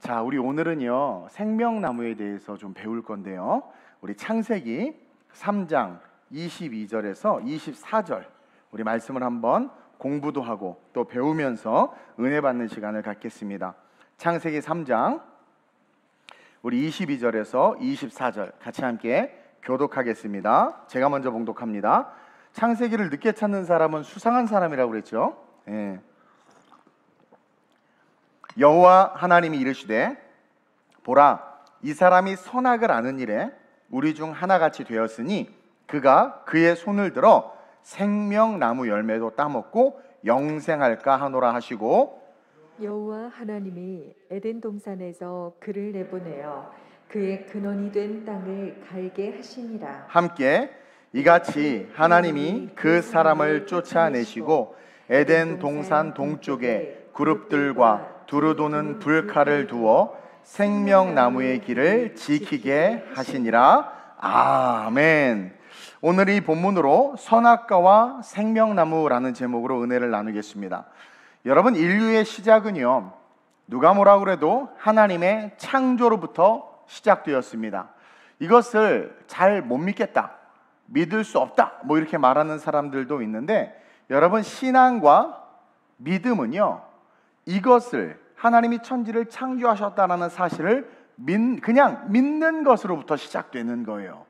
자, 우리 오늘은요 생명나무에 대해서 좀 배울 건데요. 우리 창세기 3장 22절에서 24절 우리 말씀을 한번 공부도 하고 또 배우면서 은혜 받는 시간을 갖겠습니다. 창세기 3장 우리 22절에서 24절 같이 함께 교독하겠습니다. 제가 먼저 봉독합니다. 창세기를 늦게 찾는 사람은 수상한 사람이라고 그랬죠. 여호와 하나님이 이르시되 보라, 이 사람이 선악을 아는 일에 우리 중 하나같이 되었으니 그가 그의 손을 들어 생명나무 열매도 따먹고 영생할까 하노라 하시고, 여호와 하나님이 에덴 동산에서 그를 내보내어 그의 근원이 된 땅을 갈게 하시니라. 함께 이같이 하나님이 그 사람을 쫓아내시고 에덴 동산 동쪽에 그룹들과 두루도는 불칼을 두어 생명나무의 길을 지키게 하시니라. 아멘. 오늘 이 본문으로 선악과와 생명나무라는 제목으로 은혜를 나누겠습니다. 여러분, 인류의 시작은요 누가 뭐라 그래도 하나님의 창조로부터 시작되었습니다. 이것을 잘 못 믿겠다, 믿을 수 없다 뭐 이렇게 말하는 사람들도 있는데, 여러분, 신앙과 믿음은요 이것을 하나님이 천지를 창조하셨다는 사실을 그냥 믿는 것으로부터 시작되는 거예요.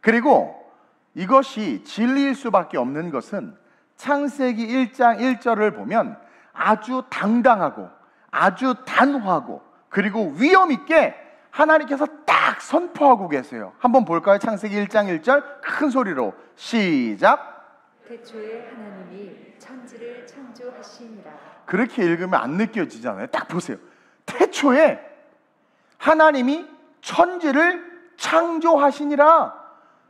그리고 이것이 진리일 수밖에 없는 것은 창세기 1장 1절을 보면 아주 당당하고 아주 단호하고 그리고 위험 있게 하나님께서 딱 선포하고 계세요. 한번 볼까요? 창세기 1장 1절 큰 소리로 시작. 태초에 하나님이 천지를 창조하시니라. 그렇게 읽으면 안 느껴지잖아요. 딱 보세요. 태초에 하나님이 천지를 창조하시니라.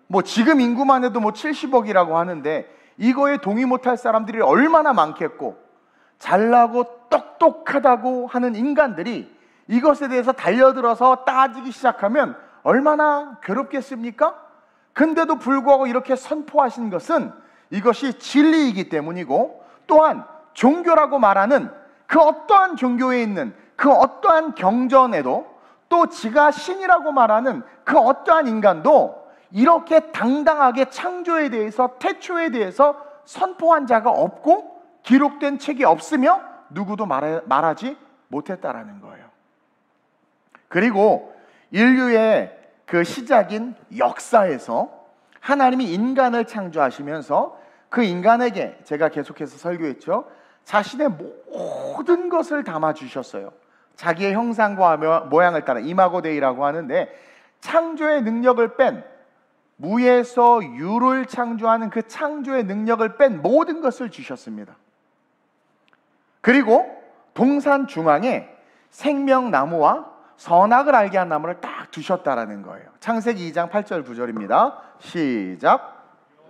뭐 지금 인구만 해도 뭐 70억이라고 하는데 이거에 동의 못할 사람들이 얼마나 많겠고, 잘나고 똑똑하다고 하는 인간들이 이것에 대해서 달려들어서 따지기 시작하면 얼마나 괴롭겠습니까? 근데도 불구하고 이렇게 선포하신 것은 이것이 진리이기 때문이고, 또한 종교라고 말하는 그 어떠한 종교에 있는 그 어떠한 경전에도, 또 지가 신이라고 말하는 그 어떠한 인간도 이렇게 당당하게 창조에 대해서, 태초에 대해서 선포한 자가 없고 기록된 책이 없으며 누구도 말하지 못했다라는 거예요. 그리고 인류의 그 시작인 역사에서 하나님이 인간을 창조하시면서 그 인간에게, 제가 계속해서 설교했죠, 자신의 모든 것을 담아주셨어요. 자기의 형상과 모양을 따라 이마고 데이라고 하는데, 창조의 능력을 뺀, 무에서 유를 창조하는 그 창조의 능력을 뺀 모든 것을 주셨습니다. 그리고 동산 중앙에 생명나무와 선악을 알게 한 나무를 딱 두셨다라는 거예요. 창세기 2장 8절 9절입니다. 시작.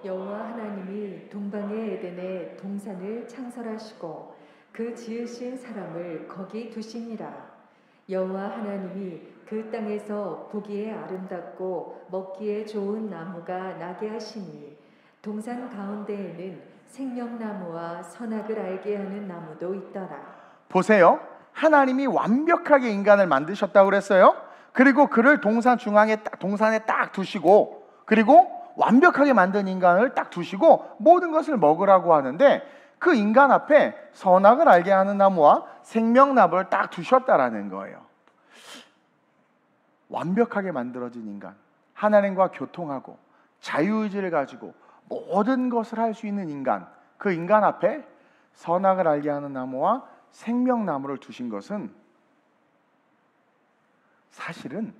여호와 하나님이 동방의 에덴에 동산을 창설하시고 그 지으신 사람을 거기 두시니라. 여호와 하나님이 그 땅에서 보기에 아름답고 먹기에 좋은 나무가 나게 하시니 동산 가운데에는 생명나무와 선악을 알게 하는 나무도 있더라. 보세요. 하나님이 완벽하게 인간을 만드셨다고 그랬어요. 그리고 그를 동산 중앙에 동산에 딱 두시고, 그리고 완벽하게 만든 인간을 딱 두시고 모든 것을 먹으라고 하는데, 그 인간 앞에 선악을 알게 하는 나무와 생명나무를 딱 두셨다라는 거예요. 완벽하게 만들어진 인간, 하나님과 교통하고 자유의지를 가지고 모든 것을 할 수 있는 인간, 그 인간 앞에 선악을 알게 하는 나무와 생명나무를 두신 것은 사실은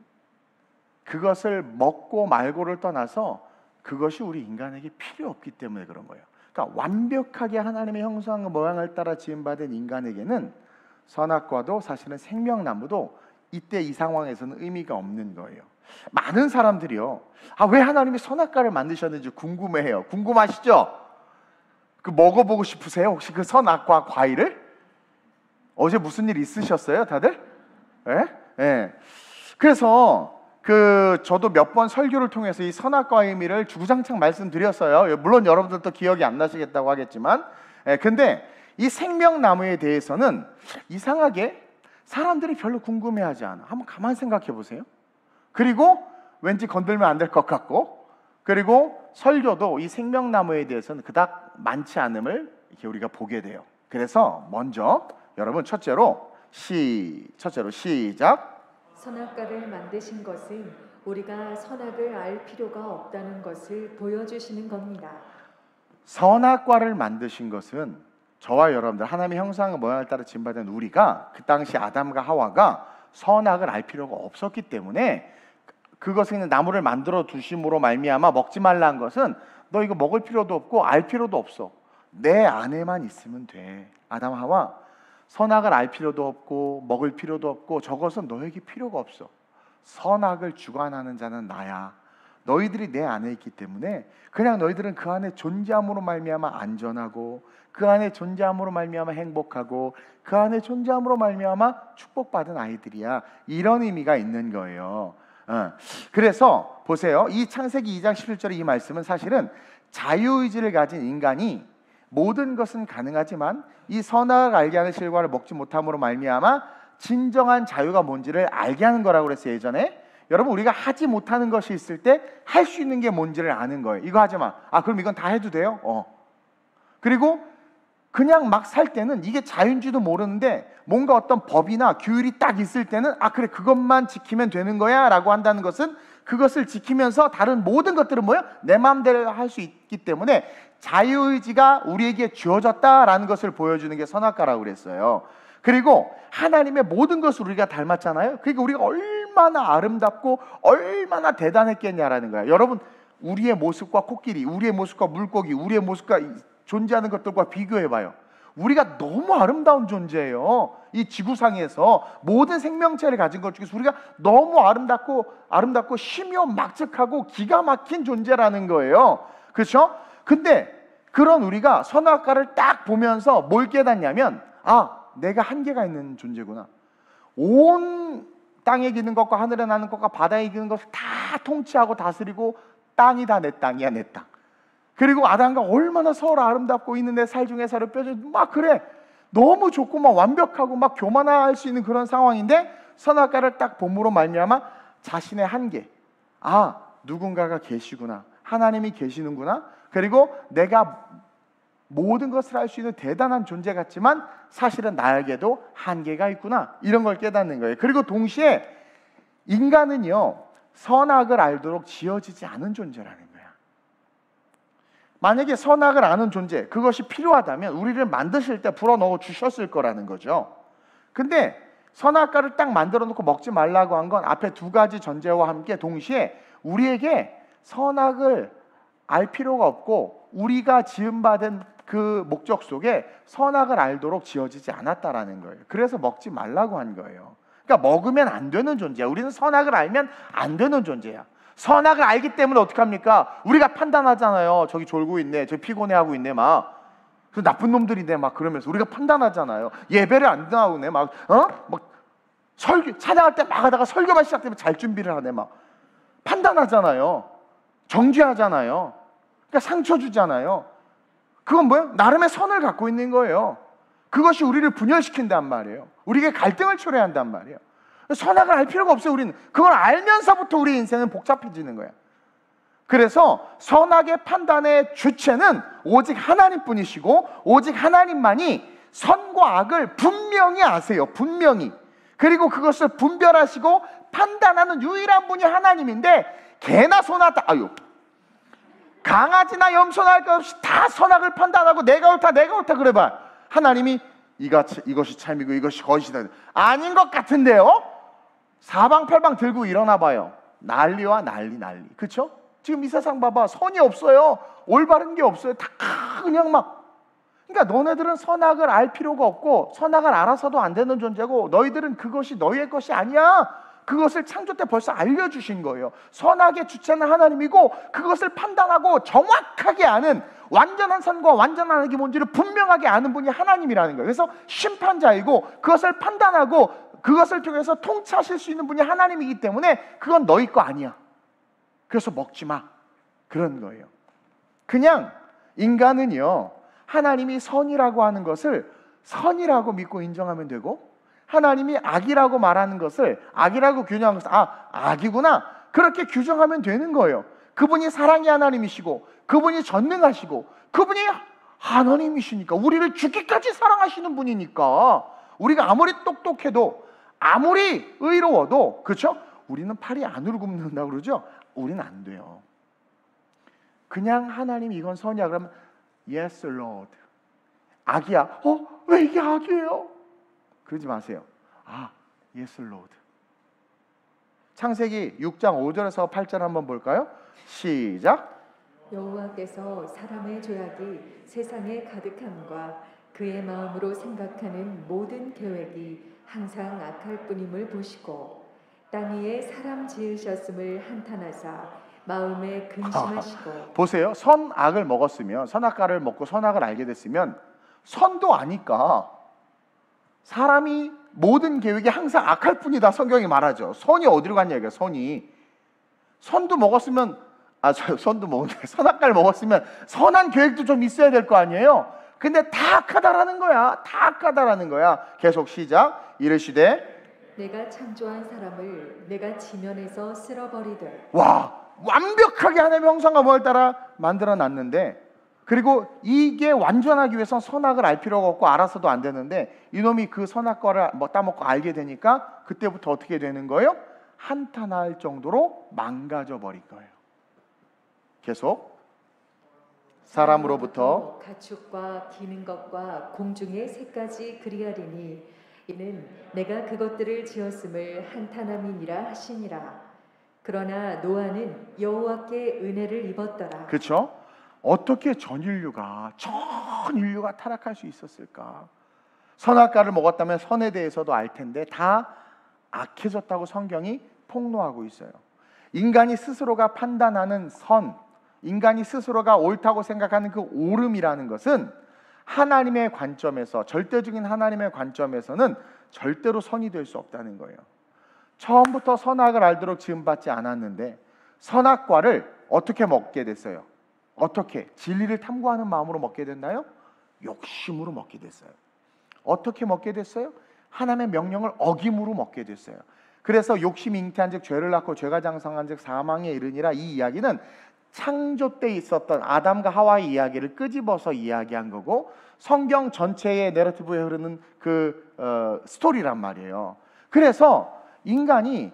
그것을 먹고 말고를 떠나서 그것이 우리 인간에게 필요 없기 때문에 그런 거예요. 그러니까 완벽하게 하나님의 형상과 모양을 따라 지음받은 인간에게는 선악과도 사실은 생명나무도 이때 이 상황에서는 의미가 없는 거예요. 많은 사람들이요, 왜 하나님이 선악과를 만드셨는지 궁금해해요. 궁금하시죠? 그 먹어보고 싶으세요? 혹시 그 선악과 과일을? 어제 무슨 일 있으셨어요, 다들? 예? 그래서 저도 몇 번 설교를 통해서 이 선악과의 의미를 주구장창 말씀드렸어요. 물론 여러분들도 기억이 안 나시겠다고 하겠지만, 근데 이 생명나무에 대해서는 이상하게 사람들이 별로 궁금해하지 않아. 한번 가만 생각해 보세요. 그리고 왠지 건들면 안 될 것 같고, 그리고 설교도 이 생명나무에 대해서는 그닥 많지 않음을 이렇게 우리가 보게 돼요. 그래서 먼저 여러분 첫째로 시작. 선악과를 만드신 것은 우리가 선악을 알 필요가 없다는 것을 보여주시는 겁니다. 선악과를 만드신 것은 저와 여러분들 하나님의 형상과 모양을 따라 지음받은 우리가 그 당시 아담과 하와가 선악을 알 필요가 없었기 때문에 그것을 그냥 나무를 만들어 두심으로 말미암아 먹지 말라는 것은 너 이거 먹을 필요도 없고 알 필요도 없어. 내 안에만 있으면 돼. 아담 하와 선악을 알 필요도 없고 먹을 필요도 없고 저것은 너에게 필요가 없어. 선악을 주관하는 자는 나야. 너희들이 내 안에 있기 때문에 그냥 너희들은 그 안에 존재함으로 말미암아 안전하고 그 안에 존재함으로 말미암아 행복하고 그 안에 존재함으로 말미암아 축복받은 아이들이야. 이런 의미가 있는 거예요. 그래서 보세요. 이 창세기 2장 17절의 이 말씀은 사실은 자유의지를 가진 인간이 모든 것은 가능하지만 이 선악을 알게 하는 실과를 먹지 못함으로 말미암아 진정한 자유가 뭔지를 알게 하는 거라고 그랬어요. 예전에 여러분 우리가 하지 못하는 것이 있을 때 할 수 있는 게 뭔지를 아는 거예요. 이거 하지 마. 그럼 이건 다 해도 돼요? 그리고 그냥 막 살 때는 이게 자유인지도 모르는데 뭔가 어떤 법이나 규율이 딱 있을 때는 그래 그것만 지키면 되는 거야 라고 한다는 것은 그것을 지키면서 다른 모든 것들은 뭐예요? 내 마음대로 할 수 있기 때문에 자유의지가 우리에게 주어졌다라는 것을 보여주는 게 선악과라고 그랬어요. 그리고 하나님의 모든 것을 우리가 닮았잖아요. 그러니까 우리가 얼마나 아름답고 얼마나 대단했겠냐라는 거예요. 여러분 우리의 모습과 코끼리, 우리의 모습과 물고기, 우리의 모습과 존재하는 것들과 비교해봐요. 우리가 너무 아름다운 존재예요. 이 지구상에서 모든 생명체를 가진 것 중에서 우리가 너무 아름답고 심요 막측하고 기가 막힌 존재라는 거예요. 그렇죠? 근데 그런 우리가 선악과를 딱 보면서 뭘 깨닫냐면 내가 한계가 있는 존재구나. 온 땅에 기는 것과 하늘에 나는 것과 바다에 기는 것을 다 통치하고 다스리고 땅이 다 내 땅이야, 내 땅. 그리고 아담과 얼마나 서로 아름답고 있는 내 살 중에 살을 뼈져 막 그래. 너무 좋고 막 완벽하고 막 교만할 수 있는 그런 상황인데 선악과를 딱 봄으로 말미암아 자신의 한계. 누군가가 계시구나. 하나님이 계시는구나. 그리고 내가 모든 것을 할 수 있는 대단한 존재 같지만 사실은 나에게도 한계가 있구나. 이런 걸 깨닫는 거예요. 그리고 동시에 인간은요 선악을 알도록 지어지지 않은 존재라는 거예요. 만약에 선악을 아는 존재, 그것이 필요하다면 우리를 만드실 때 불어넣어 주셨을 거라는 거죠. 근데 선악과를 딱 만들어 놓고 먹지 말라고 한 건 앞에 두 가지 전제와 함께 동시에 우리에게 선악을 알 필요가 없고 우리가 지음받은 그 목적 속에 선악을 알도록 지어지지 않았다라는 거예요. 그래서 먹지 말라고 한 거예요. 그러니까 먹으면 안 되는 존재야. 우리는 선악을 알면 안 되는 존재야. 선악을 알기 때문에 어떡합니까? 우리가 판단하잖아요. 저기 졸고 있네, 저기 피곤해하고 있네, 막 나쁜 놈들이네, 막 그러면서 우리가 판단하잖아요. 예배를 안 나오네, 막 설교 찬양할 때 막 하다가 설교만 시작되면 잘 준비를 하네, 막 판단하잖아요. 정죄하잖아요. 그러니까 상처 주잖아요. 그건 뭐예요? 나름의 선을 갖고 있는 거예요. 그것이 우리를 분열시킨단 말이에요. 우리에게 갈등을 초래한단 말이에요. 선악을 알 필요가 없어요. 우리는 그걸 알면서부터 우리 인생은 복잡해지는 거예요. 그래서 선악의 판단의 주체는 오직 하나님뿐이시고 오직 하나님만이 선과 악을 분명히 아세요. 분명히. 그리고 그것을 분별하시고 판단하는 유일한 분이 하나님인데 개나 소나 다 강아지나 염소나 할 것 없이 다 선악을 판단하고 내가 옳다 그래봐. 하나님이 이것이 참이고 이것이 거짓이다. 아닌 것 같은데요? 사방팔방 들고 일어나 봐요. 난리와 난리. 그렇죠? 지금 이 세상 봐봐. 선이 없어요. 올바른 게 없어요. 다 그냥 막. 그러니까 너네들은 선악을 알 필요가 없고 선악을 알아서도 안 되는 존재고 너희들은 그것이 너희의 것이 아니야. 그것을 창조 때 벌써 알려주신 거예요. 선악의 주체는 하나님이고 그것을 판단하고 정확하게 아는 완전한 선과 완전한 악이 뭔지를 분명하게 아는 분이 하나님이라는 거예요. 그래서 심판자이고 그것을 판단하고 그것을 통해서 통치하실 수 있는 분이 하나님이기 때문에 그건 너희 거 아니야. 그래서 먹지 마. 그런 거예요. 그냥 인간은요 하나님이 선이라고 하는 것을 선이라고 믿고 인정하면 되고 하나님이 악이라고 말하는 것을, 악이라고 규정한 것을 악이구나, 그렇게 규정하면 되는 거예요. 그분이 사랑의 하나님이시고 그분이 전능하시고 그분이 하나님이시니까, 우리를 죽기까지 사랑하시는 분이니까, 우리가 아무리 똑똑해도 아무리 의로워도, 그렇죠? 우리는 팔이 안으로 굽는다고 그러죠? 우리는 안 돼요. 그냥 하나님 이건 선이야 그러면 Yes Lord. 악이야. 왜 이게 악이에요? 그러지 마세요. Yes Lord. 창세기 6장 5절에서 8절 한번 볼까요? 시작. 여호와께서 사람의 죄악이 세상에 가득함과 그의 마음으로 생각하는 모든 계획이 항상 악할 뿐임을 보시고 땅 위에 사람 지으셨음을 한탄하사 마음에 근심하시고. 보세요. 선악을 먹었으면, 선악과를 먹고 선악을 알게 됐으면 선도 아니까 사람이 모든 계획이 항상 악할 뿐이다 성경이 말하죠. 선이 어디로 갔냐 이거야. 선도 먹었으면 선도 먹는데 선악과를 먹었으면 선한 계획도 좀 있어야 될 거 아니에요. 근데 다 악하다라는 거야. 다 악하다라는 거야. 계속 시작. 이르시되 내가 창조한 사람을 내가 지면에서 쓸어버리되. 와, 완벽하게 하나님의 형상과 모양을 따라 만들어 놨는데, 그리고 이게 완전하기 위해서 선악을 알 필요가 없고 알아서도 안 되는데, 이놈이 그 선악과를 따먹고 알게 되니까 그때부터 어떻게 되는 거예요? 한탄할 정도로 망가져 버린 거예요. 계속. 사람으로부터 가축과 기는 것과 공중의 새까지 그리하리니 이는 내가 그것들을 지었음을 한탄함이니라 하시니라. 그러나 노아는 여호와께 은혜를 입었더라. 그렇죠? 어떻게 전 인류가 타락할 수 있었을까? 선악과를 먹었다면 선에 대해서도 알 텐데 다 악해졌다고 성경이 폭로하고 있어요. 인간이 스스로가 판단하는 선, 인간이 스스로가 옳다고 생각하는 그 옳음이라는 것은 하나님의 관점에서, 절대적인 하나님의 관점에서는 절대로 선이 될 수 없다는 거예요. 처음부터 선악을 알도록 지음받지 않았는데 선악과를 어떻게 먹게 됐어요? 어떻게? 진리를 탐구하는 마음으로 먹게 됐나요? 욕심으로 먹게 됐어요. 어떻게 먹게 됐어요? 하나님의 명령을 어김으로 먹게 됐어요. 그래서 욕심이 잉태한 즉 죄를 낳고 죄가 장성한 즉 사망에 이르니라. 이 이야기는 창조 때 있었던 아담과 하와의 이야기를 끄집어서 이야기한 거고, 성경 전체의 내러티브에 흐르는 그 스토리란 말이에요. 그래서 인간이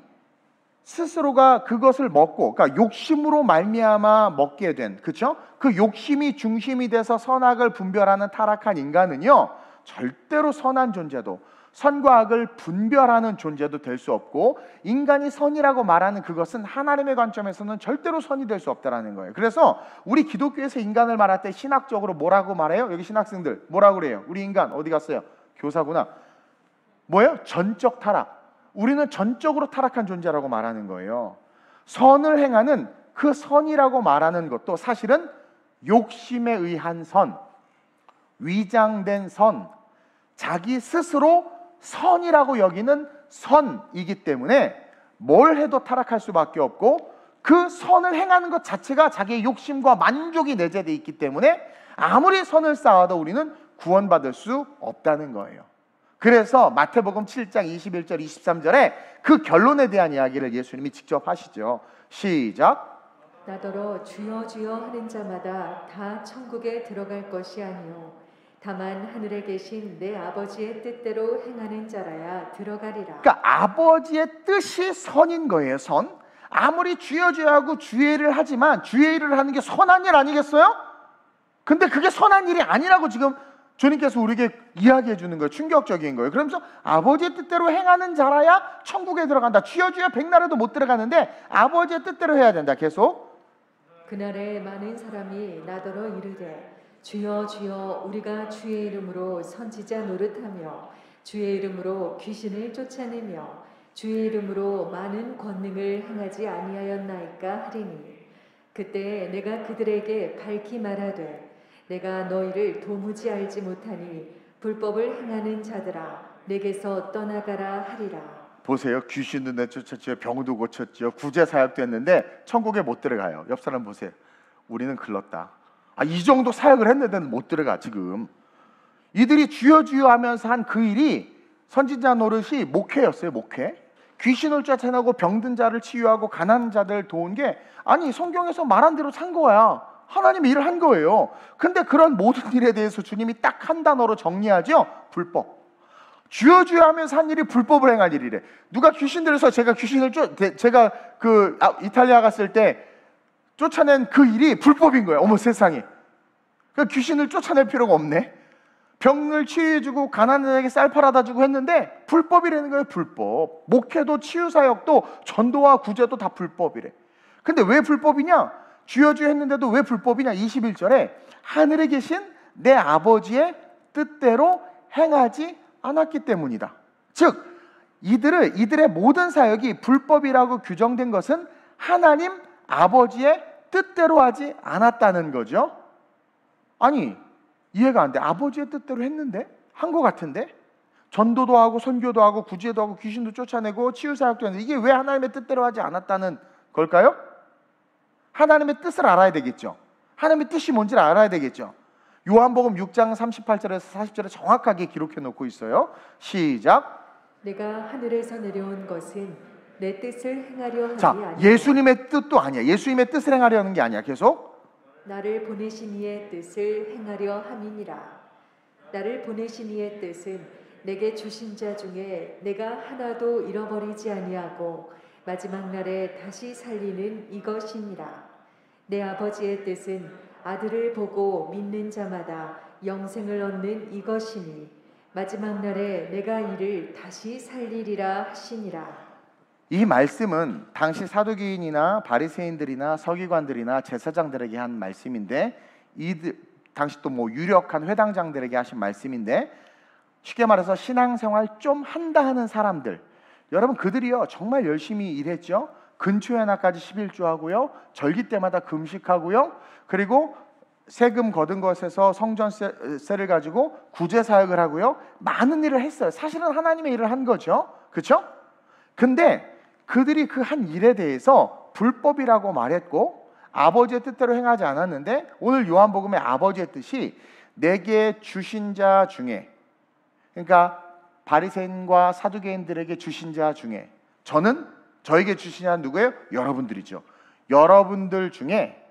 스스로가 그것을 먹고, 그러니까 욕심으로 말미암아 먹게 된, 그렇죠? 그 욕심이 중심이 돼서 선악을 분별하는 타락한 인간은요, 절대로 선한 존재도, 선과 악을 분별하는 존재도 될 수 없고, 인간이 선이라고 말하는 그것은 하나님의 관점에서는 절대로 선이 될 수 없다라는 거예요. 그래서 우리 기독교에서 인간을 말할 때 신학적으로 뭐라고 말해요? 여기 신학생들 뭐라고 그래요? 우리 인간 어디 갔어요? 교사구나. 뭐예요? 전적 타락. 우리는 전적으로 타락한 존재라고 말하는 거예요. 선을 행하는 그 선이라고 말하는 것도 사실은 욕심에 의한 선, 위장된 선, 자기 스스로 선이라고 여기는 선이기 때문에 뭘 해도 타락할 수밖에 없고, 그 선을 행하는 것 자체가 자기의 욕심과 만족이 내재되어 있기 때문에 아무리 선을 쌓아도 우리는 구원받을 수 없다는 거예요. 그래서 마태복음 7장 21절 23절에 그 결론에 대한 이야기를 예수님이 직접 하시죠. 시작. 나더러 주여 주여 하는 자마다 다 천국에 들어갈 것이 아니요 다만 하늘에 계신 내 아버지의 뜻대로 행하는 자라야 들어가리라. 그러니까 아버지의 뜻이 선인 거예요. 선. 아무리 주여 주여 하고 주의를 하지만 주의 일을 하는 게 선한 일 아니겠어요? 근데 그게 선한 일이 아니라고 지금 주님께서 우리에게 이야기해 주는 거예요. 충격적인 거예요. 그러면서 아버지의 뜻대로 행하는 자라야 천국에 들어간다. 주여 주여 백날에도 못 들어가는데 아버지의 뜻대로 해야 된다. 계속. 그날에 많은 사람이 나더러 이르되 주여 주여 우리가 주의 이름으로 선지자 노릇하며 주의 이름으로 귀신을 쫓아내며 주의 이름으로 많은 권능을 행하지 아니하였나이까 하리니 그때 내가 그들에게 밝히 말하되 내가 너희를 도무지 알지 못하니 불법을 행하는 자들아 내게서 떠나가라 하리라. 보세요. 귀신도 내쫓았죠. 병도 고쳤죠. 구제 사역도 했는데 천국에 못 들어가요. 옆 사람 보세요. 우리는 글렀다. 이 정도 사역을 했는데 못 들어가. 지금 이들이 주여 주여 하면서 한 그 일이 선지자 노릇이 목회였어요. 목회. 귀신을 쫓아내고 병든 자를 치유하고 가난한 자들을 도운 게, 아니 성경에서 말한 대로 산 거야. 하나님이 일을 한 거예요. 근데 그런 모든 일에 대해서 주님이 딱 한 단어로 정리하죠. 불법. 주여 주여 하면서 한 일이 불법을 행한 일이래. 누가 귀신 들여서 제가 이탈리아 갔을 때 쫓아낸 그 일이 불법인 거예요. 어머 세상에. 그 귀신을 쫓아낼 필요가 없네. 병을 치유해주고 가난한 자에게 쌀 팔아다 주고 했는데 불법이라는 거예요. 불법. 목회도 치유사역도 전도와 구제도 다 불법이래. 근데 왜 불법이냐? 주여 주여 했는데도 왜 불법이냐? 21절에 하늘에 계신 내 아버지의 뜻대로 행하지 않았기 때문이다. 즉 이들의 모든 사역이 불법이라고 규정된 것은 하나님 아버지의 뜻대로 하지 않았다는 거죠. 아니 이해가 안 돼. 아버지의 뜻대로 했는데? 한 것 같은데? 전도도 하고 선교도 하고 구제도 하고 귀신도 쫓아내고 치유사역도 했는데 이게 왜 하나님의 뜻대로 하지 않았다는 걸까요? 하나님의 뜻을 알아야 되겠죠. 하나님의 뜻이 뭔지를 알아야 되겠죠. 요한복음 6장 38절에서 40절에 정확하게 기록해 놓고 있어요. 시작. 내가 하늘에서 내려온 것은 내 뜻을 행하려 함이 자, 아니라 예수님의 뜻도 아니야. 예수님의 뜻을 행하려는 게 아니야. 계속 나를 보내신 이의 뜻을 행하려 함이니라. 나를 보내신 이의 뜻은 내게 주신 자 중에 내가 하나도 잃어버리지 아니하고 마지막 날에 다시 살리는 이것이니라. 내 아버지의 뜻은 아들을 보고 믿는 자마다 영생을 얻는 이것이니 마지막 날에 내가 이를 다시 살리리라 하시니라. 이 말씀은 당시 사두개인이나 바리새인들이나 서기관들이나 제사장들에게 한 말씀인데, 당시 또 뭐 유력한 회당장들에게 하신 말씀인데, 쉽게 말해서 신앙생활 좀 한다 하는 사람들, 여러분 그들이요 정말 열심히 일했죠. 근초의 하나까지 11조 하고요, 절기 때마다 금식하고요, 그리고 세금 거둔 것에서 성전세를 가지고 구제 사역을 하고요, 많은 일을 했어요. 사실은 하나님의 일을 한 거죠. 그렇죠? 근데 그들이 그 한 일에 대해서 불법이라고 말했고 아버지의 뜻대로 행하지 않았는데, 오늘 요한복음의 아버지의 뜻이 내게 주신 자 중에, 그러니까 바리새인과 사두개인들에게 주신 자 중에, 저에게 주신 자는 누구예요? 여러분들이죠. 여러분들 중에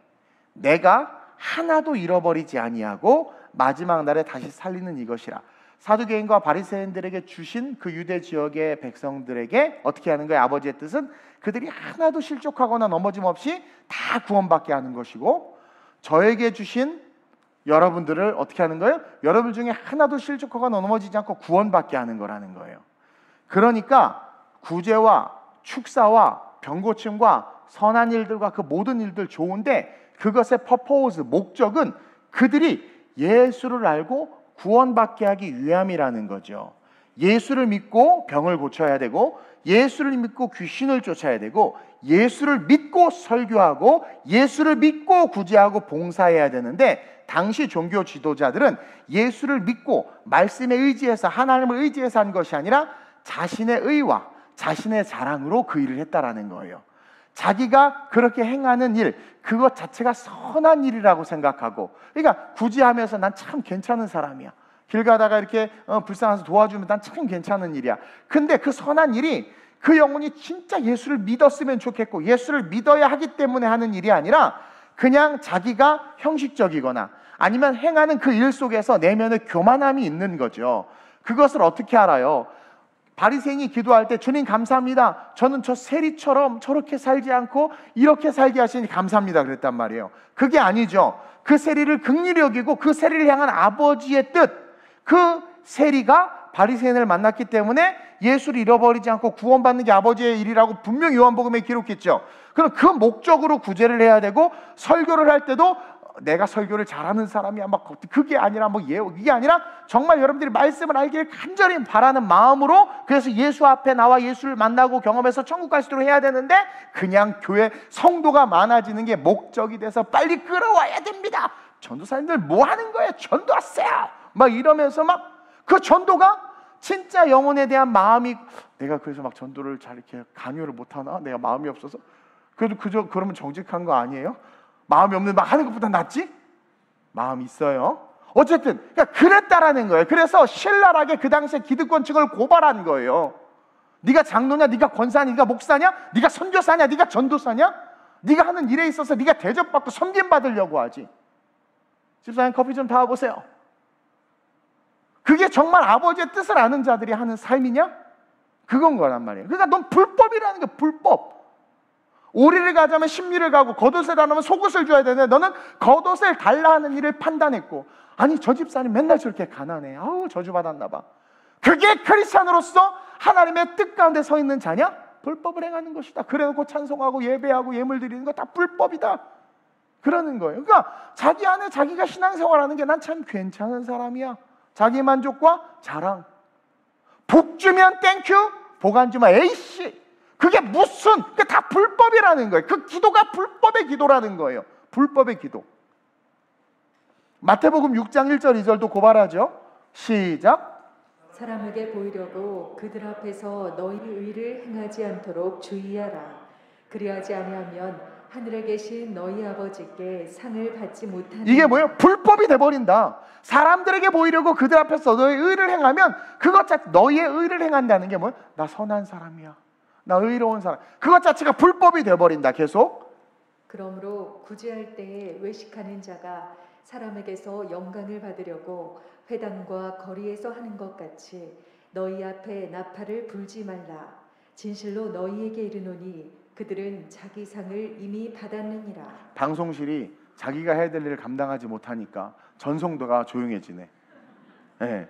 내가 하나도 잃어버리지 아니하고 마지막 날에 다시 살리는 이것이라. 사두개인과 바리새인들에게 주신 그 유대 지역의 백성들에게 어떻게 하는 거예요? 아버지의 뜻은 그들이 하나도 실족하거나 넘어짐 없이 다 구원받게 하는 것이고, 저에게 주신 여러분들을 어떻게 하는 거예요? 여러분 중에 하나도 실족하거나 넘어지지 않고 구원받게 하는 거라는 거예요. 그러니까 구제와 축사와 병고침과 선한 일들과 그 모든 일들 좋은데, 그것의 퍼포즈, 목적은 그들이 예수를 알고 구원받게 하기 위함이라는 거죠. 예수를 믿고 병을 고쳐야 되고, 예수를 믿고 귀신을 쫓아야 되고, 예수를 믿고 설교하고, 예수를 믿고 구제하고 봉사해야 되는데, 당시 종교 지도자들은 예수를 믿고 말씀에 의지해서, 하나님을 의지해서 한 것이 아니라 자신의 의와 자신의 자랑으로 그 일을 했다라는 거예요. 자기가 그렇게 행하는 일, 그것 자체가 선한 일이라고 생각하고, 그러니까 구제하면서 난 참 괜찮은 사람이야, 길 가다가 이렇게 불쌍해서 도와주면 난 참 괜찮은 일이야. 근데 그 선한 일이 그 영혼이 진짜 예수를 믿었으면 좋겠고 예수를 믿어야 하기 때문에 하는 일이 아니라, 그냥 자기가 형식적이거나 아니면 행하는 그 일 속에서 내면의 교만함이 있는 거죠. 그것을 어떻게 알아요? 바리새인이 기도할 때 주님 감사합니다, 저는 저 세리처럼 저렇게 살지 않고 이렇게 살게 하시니 감사합니다 그랬단 말이에요. 그게 아니죠. 그 세리를 긍휼히 여기고 그 세리를 향한 아버지의 뜻, 그 세리가 바리새인을 만났기 때문에 예수를 잃어버리지 않고 구원받는 게 아버지의 일이라고 분명히 요한복음에 기록했죠. 그럼 그 목적으로 구제를 해야 되고, 설교를 할 때도 내가 설교를 잘하는 사람이야 막 그게 아니라 이게 아니라 정말 여러분들이 말씀을 알기를 간절히 바라는 마음으로, 그래서 예수 앞에 나와 예수를 만나고 경험해서 천국 갈 수 있도록 해야 되는데, 그냥 교회 성도가 많아지는 게 목적이 돼서 빨리 끌어와야 됩니다. 전도사님들 뭐 하는 거예요? 전도하세요 막 이러면서 막 그 전도가 진짜 영혼에 대한 마음이, 내가 그래서 막 전도를 잘 이렇게 강요를 못하나? 내가 마음이 없어서? 그래도 그러면 정직한 거 아니에요? 마음이 없는 막 하는 것보다 낫지? 마음 있어요. 어쨌든 그러니까 그랬다라는 거예요. 그래서 신랄하게 그 당시에 기득권층을 고발한 거예요. 네가 장로냐, 네가 권사냐, 네가 목사냐, 네가 선교사냐, 네가 전도사냐, 네가 하는 일에 있어서 네가 대접받고 섬김받으려고 하지. 집사님 커피 좀 타와보세요. 그게 정말 아버지의 뜻을 아는 자들이 하는 삶이냐? 그건 거란 말이에요. 그러니까 넌 불법이라는 게 불법. 오리를 가자면 십리를 가고 겉옷을 달라면 속옷을 줘야 되는데 너는 겉옷을 달라 하는 일을 판단했고, 아니 저 집사님 맨날 저렇게 가난해, 아우 저주받았나 봐. 그게 크리스찬으로서 하나님의 뜻 가운데 서 있는 자냐? 불법을 행하는 것이다. 그래놓고 찬송하고 예배하고 예물 드리는 거 다 불법이다 그러는 거예요. 그러니까 자기 안에 자기가 신앙생활하는 게 난 참 괜찮은 사람이야. 자기 만족과 자랑. 복 주면 땡큐, 복 안 주면 에이씨. 그게 무슨, 그게 다 불법이라는 거예요. 그 기도가 불법의 기도라는 거예요. 불법의 기도. 마태복음 6장 1절 2절도 고발하죠. 시작. 사람에게 보이려고 그들 앞에서 너희 의를 행하지 않도록 주의하라. 그리하지 아니하면 하늘에 계신 너희 아버지께 상을 받지 못하는. 이게 뭐예요? 불법이 돼버린다. 사람들에게 보이려고 그들 앞에서 너의 의를 행하면 그것 자체, 너희의 의를 행한다는 게 뭐예요? 나 선한 사람이야, 나 의로운 사람. 그것 자체가 불법이 돼버린다. 계속. 그러므로 구제할 때에 외식하는 자가 사람에게서 영광을 받으려고 회당과 거리에서 하는 것 같이 너희 앞에 나팔을 불지 말라. 진실로 너희에게 이르노니 그들은 자기 상을 이미 받았느니라. 방송실이 자기가 해야 될 일을 감당하지 못하니까 전송도가 조용해지네. 네.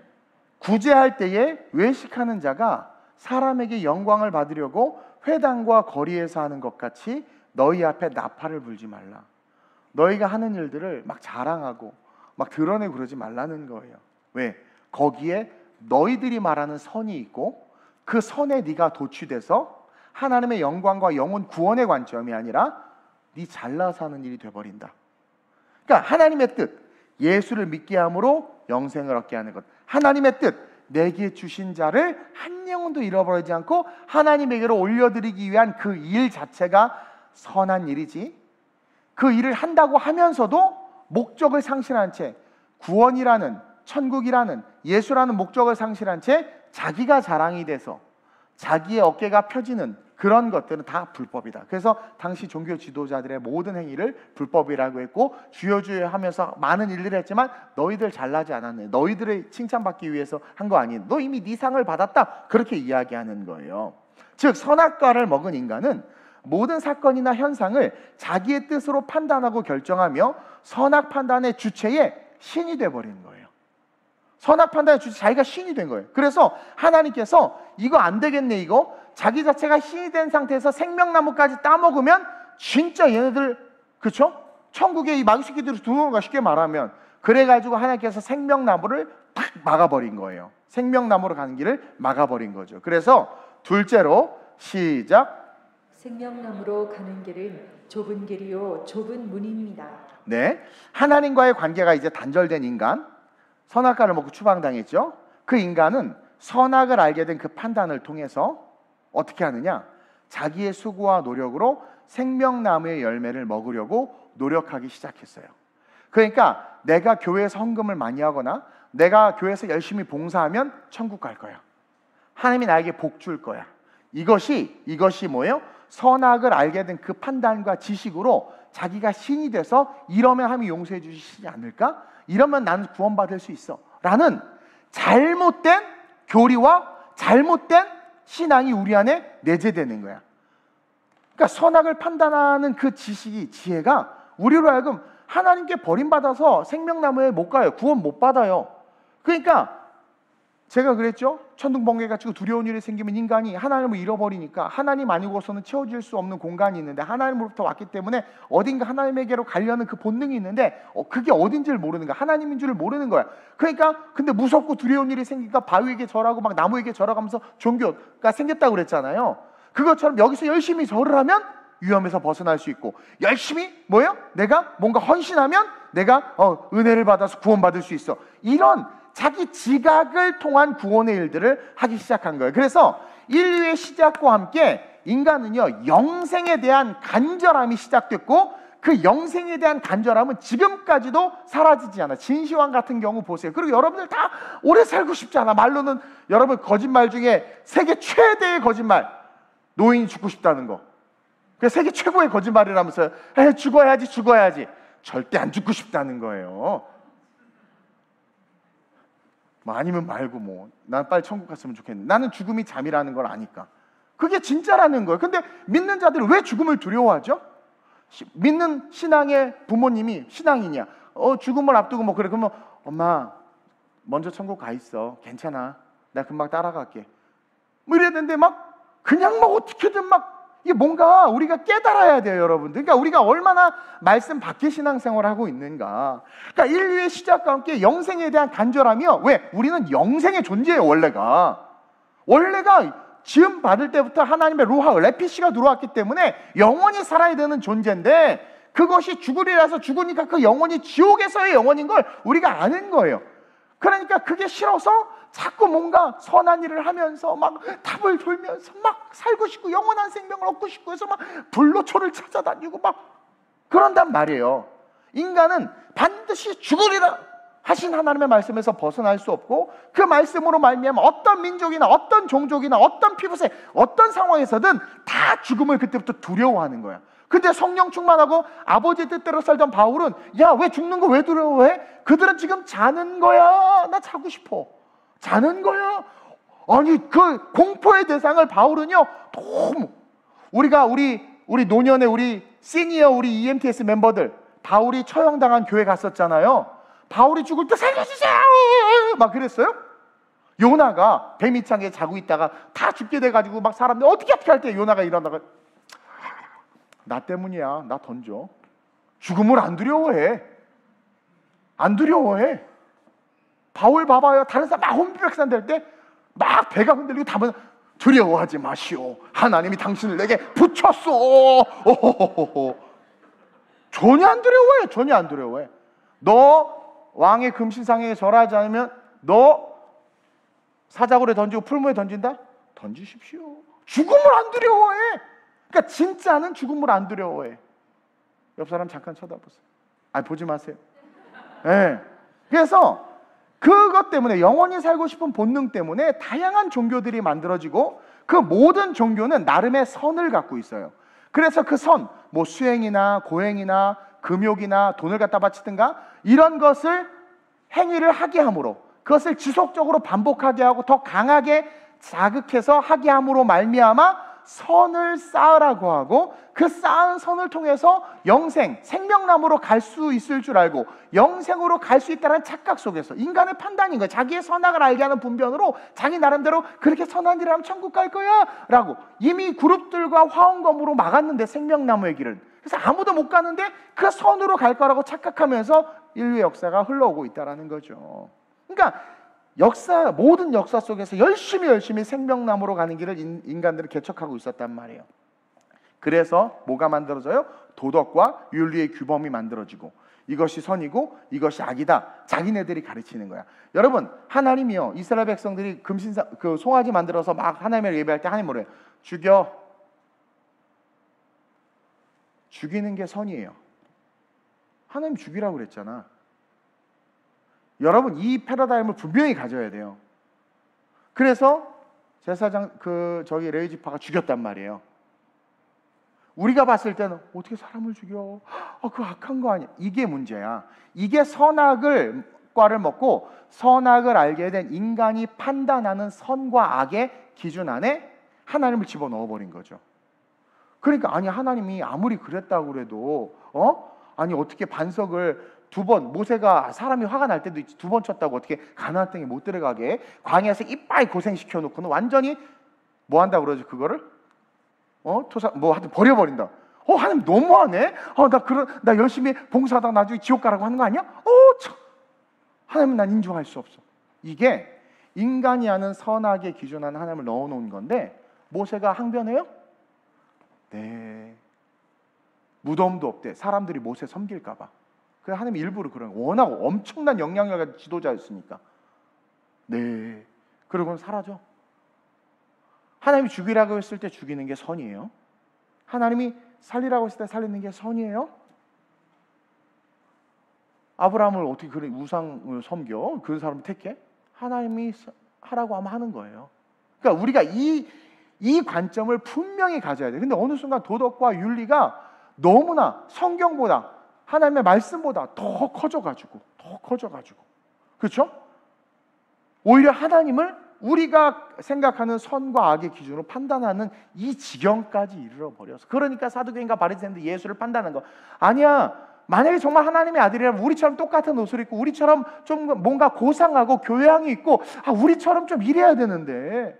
구제할 때에 외식하는 자가 사람에게 영광을 받으려고 회당과 거리에서 하는 것 같이 너희 앞에 나팔을 불지 말라. 너희가 하는 일들을 막 자랑하고 막 드러내고 그러지 말라는 거예요. 왜? 거기에 너희들이 말하는 선이 있고 그 선에 네가 도취돼서 하나님의 영광과 영혼 구원의 관점이 아니라 네 잘나서 하는 일이 돼버린다. 그러니까 하나님의 뜻, 예수를 믿게 함으로 영생을 얻게 하는 것. 하나님의 뜻, 내게 주신 자를 한 영혼도 잃어버리지 않고 하나님에게로 올려드리기 위한 그 일 자체가 선한 일이지, 그 일을 한다고 하면서도 목적을 상실한 채, 구원이라는, 천국이라는, 예수라는 목적을 상실한 채 자기가 자랑이 돼서 자기의 어깨가 펴지는 그런 것들은 다 불법이다. 그래서 당시 종교 지도자들의 모든 행위를 불법이라고 했고, 주여 주여 하면서 많은 일들을 했지만 너희들 잘나지 않았네, 너희들의 칭찬받기 위해서 한 거 아니, 너 이미 네 상을 받았다, 그렇게 이야기하는 거예요. 즉 선악과를 먹은 인간은 모든 사건이나 현상을 자기의 뜻으로 판단하고 결정하며 선악 판단의 주체에 신이 돼버리는 거예요. 선악 판단의 주체, 자기가 신이 된 거예요. 그래서 하나님께서 이거 안 되겠네, 이거 자기 자체가 신이 된 상태에서 생명나무까지 따먹으면 진짜 얘네들, 그렇죠? 천국에 이 마귀새끼들이 들어오는 거야, 쉽게 말하면. 그래가지고 하나님께서 생명나무를 탁 막아버린 거예요. 생명나무로 가는 길을 막아버린 거죠. 그래서 둘째로 시작. 생명나무로 가는 길은 좁은 길이요 좁은 문입니다. 네, 하나님과의 관계가 이제 단절된 인간, 선악과를 먹고 추방당했죠. 그 인간은 선악을 알게 된 그 판단을 통해서 어떻게 하느냐, 자기의 수고와 노력으로 생명나무의 열매를 먹으려고 노력하기 시작했어요. 그러니까 내가 교회에서 헌금을 많이 하거나 내가 교회에서 열심히 봉사하면 천국 갈 거야, 하나님이 나에게 복 줄 거야. 이것이 뭐예요? 선악을 알게 된 그 판단과 지식으로 자기가 신이 돼서 이러면 하나님이 용서해 주시지 않을까? 이러면 나는 구원받을 수 있어 라는 잘못된 교리와 잘못된 신앙이 우리 안에 내재되는 거야. 그러니까 선악을 판단하는 그 지식이, 지혜가 우리로 하여금 하나님께 버림받아서 생명나무에 못 가요. 구원 못 받아요. 그러니까 제가 그랬죠. 천둥번개가 치고 두려운 일이 생기면 인간이 하나님을 잃어버리니까 하나님 아니고서는 채워질 수 없는 공간이 있는데, 하나님으로부터 왔기 때문에 어딘가 하나님에게로 가려는 그 본능이 있는데 그게 어딘지를 모르는 거야. 하나님인 줄을 모르는 거야. 그러니까 근데 무섭고 두려운 일이 생기니까 바위에게 절하고 막 나무에게 절하면서 종교가 생겼다고 그랬잖아요. 그것처럼 여기서 열심히 절을 하면 위험에서 벗어날 수 있고, 열심히 뭐예요? 내가 뭔가 헌신하면 내가 은혜를 받아서 구원받을 수 있어. 이런 자기 지각을 통한 구원의 일들을 하기 시작한 거예요. 그래서 인류의 시작과 함께 인간은요, 영생에 대한 간절함이 시작됐고, 그 영생에 대한 간절함은 지금까지도 사라지지 않아. 진시황 같은 경우 보세요. 그리고 여러분들 다 오래 살고 싶지 않아. 말로는 여러분 거짓말 중에 세계 최대의 거짓말, 노인이 죽고 싶다는 거. 그 세계 최고의 거짓말이라면서요. 죽어야지. 절대 안 죽고 싶다는 거예요. 뭐 아니면 말고 난 빨리 천국 갔으면 좋겠는데, 나는 죽음이 잠이라는 걸 아니까. 그게 진짜라는 거예요. 근데 믿는 자들은 왜 죽음을 두려워하죠? 믿는 신앙의 부모님이 신앙인이야. 죽음을 앞두고 그래. 그러면 엄마 먼저 천국 가 있어. 괜찮아. 내가 금방 따라갈게. 이래야 되는데 그냥 어떻게든 이게 뭔가 우리가 깨달아야 돼요, 여러분들. 그러니까 우리가 얼마나 말씀 밖의 신앙생활을 하고 있는가. 그러니까 인류의 시작과 함께 영생에 대한 간절함이요. 왜? 우리는 영생의 존재예요, 원래가 지음 받을 때부터 하나님의 루하, 레피시가 들어왔기 때문에 영원히 살아야 되는 존재인데, 그것이 죽으리라서 죽으니까 그 영혼이 지옥에서의 영혼인 걸 우리가 아는 거예요. 그러니까 그게 싫어서 자꾸 뭔가 선한 일을 하면서 탑을 돌면서 살고 싶고 영원한 생명을 얻고 싶고 해서 불로초를 찾아다니고 그런단 말이에요. 인간은 반드시 죽으리라 하신 하나님의 말씀에서 벗어날 수 없고, 그 말씀으로 말미암아 어떤 민족이나 어떤 종족이나 어떤 피부색, 어떤 상황에서든 다 죽음을 그때부터 두려워하는 거야. 근데 성령 충만하고 아버지 뜻대로 살던 바울은 야, 왜 죽는 거 왜 두려워해? 그들은 지금 자는 거야. 나 자고 싶어. 자는 거야. 아니, 그 공포의 대상을 바울은요, 너무 우리 노년에 우리 시니어 우리 EMTS 멤버들, 바울이 처형당한 교회 갔었잖아요. 바울이 죽을 때 살려주세요 그랬어요. 요나가 배 밑창에 자고 있다가 다 죽게 돼가지고 사람들 어떻게 할 때 요나가 일어나가, 나 때문이야, 나 던져. 죽음을 안 두려워해. 바울 봐봐요. 다른 사람 혼비백산 될 때 배가 흔들리고 답은 두려워하지 마시오. 하나님이 당신을 내게 붙였소. 전혀 안 두려워해. 너 왕의 금신상에 절하지 않으면 너 사자굴에 던지고 풀무에 던진다? 던지십시오. 죽음을 안 두려워해. 그러니까 진짜는 죽음을 안 두려워해. 옆 사람 잠깐 쳐다보세요. 보지 마세요. 네. 그래서 그것 때문에, 영원히 살고 싶은 본능 때문에 다양한 종교들이 만들어지고, 그 모든 종교는 나름의 선을 갖고 있어요. 그래서 그 선, 수행이나 고행이나 금욕이나 돈을 갖다 바치든가 이런 것을 행위를 하게 함으로, 그것을 지속적으로 반복하게 하고 더 강하게 자극해서 하게 함으로 말미암아 선을 쌓으라고 하고, 그 쌓은 선을 통해서 영생, 생명나무로 갈 수 있을 줄 알고 영생으로 갈 수 있다는 착각 속에서, 인간의 판단인 거예요. 자기의 선악을 알게 하는 분변으로 자기 나름대로 그렇게 선한 일을 하면 천국 갈 거야 라고 이미 그룹들과 화원검으로 막았는데, 생명나무의 길은. 그래서 아무도 못 가는데 그 선으로 갈 거라고 착각하면서 인류의 역사가 흘러오고 있다는 거죠. 그러니까 모든 역사 속에서 열심히 생명나무로 가는 길을 인간들은 개척하고 있었단 말이에요. 그래서 뭐가 만들어져요? 도덕과 윤리의 규범이 만들어지고, 이것이 선이고 이것이 악이다, 자기네들이 가르치는 거야. 여러분, 하나님이요, 이스라엘 백성들이 금신상 송아지 만들어서 하나님을 예배할 때 하나님 뭐래요? 죽이는 게 선이에요. 하나님 죽이라고 그랬잖아. 여러분, 이 패러다임을 분명히 가져야 돼요. 그래서 제사장 레위지파가 죽였단 말이에요. 우리가 봤을 때는 어떻게 사람을 죽여? 그거 악한 거 아니야? 이게 문제야. 이게 선악을 과를 먹고 선악을 알게 된 인간이 판단하는 선과 악의 기준 안에 하나님을 집어넣어 버린 거죠. 그러니까 하나님이 아무리 그랬다고 그래도 어떻게 반석을 두 번, 모세가 사람이 화가 날 때도 두 번 쳤다고 어떻게 가나안 땅에 못 들어가게 광야에서 이빨 고생시켜 놓고는 완전히 뭐 한다고 그러죠? 그거를 하여튼 버려버린다. 하나님 너무하네. 나 열심히 봉사하다가 나중에 지옥 가라고 하는 거 아니야? 참. 하나님은 난 인정할 수 없어. 이게 인간이 하는 선악의 기준 안에 하나님을 넣어놓은 건데, 모세가 항변해요? 네. 무덤도 없대. 사람들이 모세 섬길까 봐. 그래서 하나님이 일부러 그런 거. 워낙 엄청난 영향력 가진 지도자였으니까. 네. 그러고는 사라져. 하나님이 죽이라고 했을 때 죽이는 게 선이에요? 하나님이 살리라고 했을 때 살리는 게 선이에요? 아브라함을 어떻게 그런 우상을 섬겨? 그런 사람을 택해? 하나님이 하라고 하면 하는 거예요. 그러니까 우리가 이 관점을 분명히 가져야 돼요. 근데 어느 순간 도덕과 윤리가 너무나 성경보다, 하나님의 말씀보다 더 커져가지고 그렇죠? 오히려 하나님을 우리가 생각하는 선과 악의 기준으로 판단하는 이 지경까지 이르러 버려서, 그러니까 사두개인과 바리새인들 예수를 판단하는 거 아니야. 만약에 정말 하나님의 아들이라면 우리처럼 똑같은 옷을 입고 우리처럼 좀 뭔가 고상하고 교양이 있고 우리처럼 좀 이래야 되는데,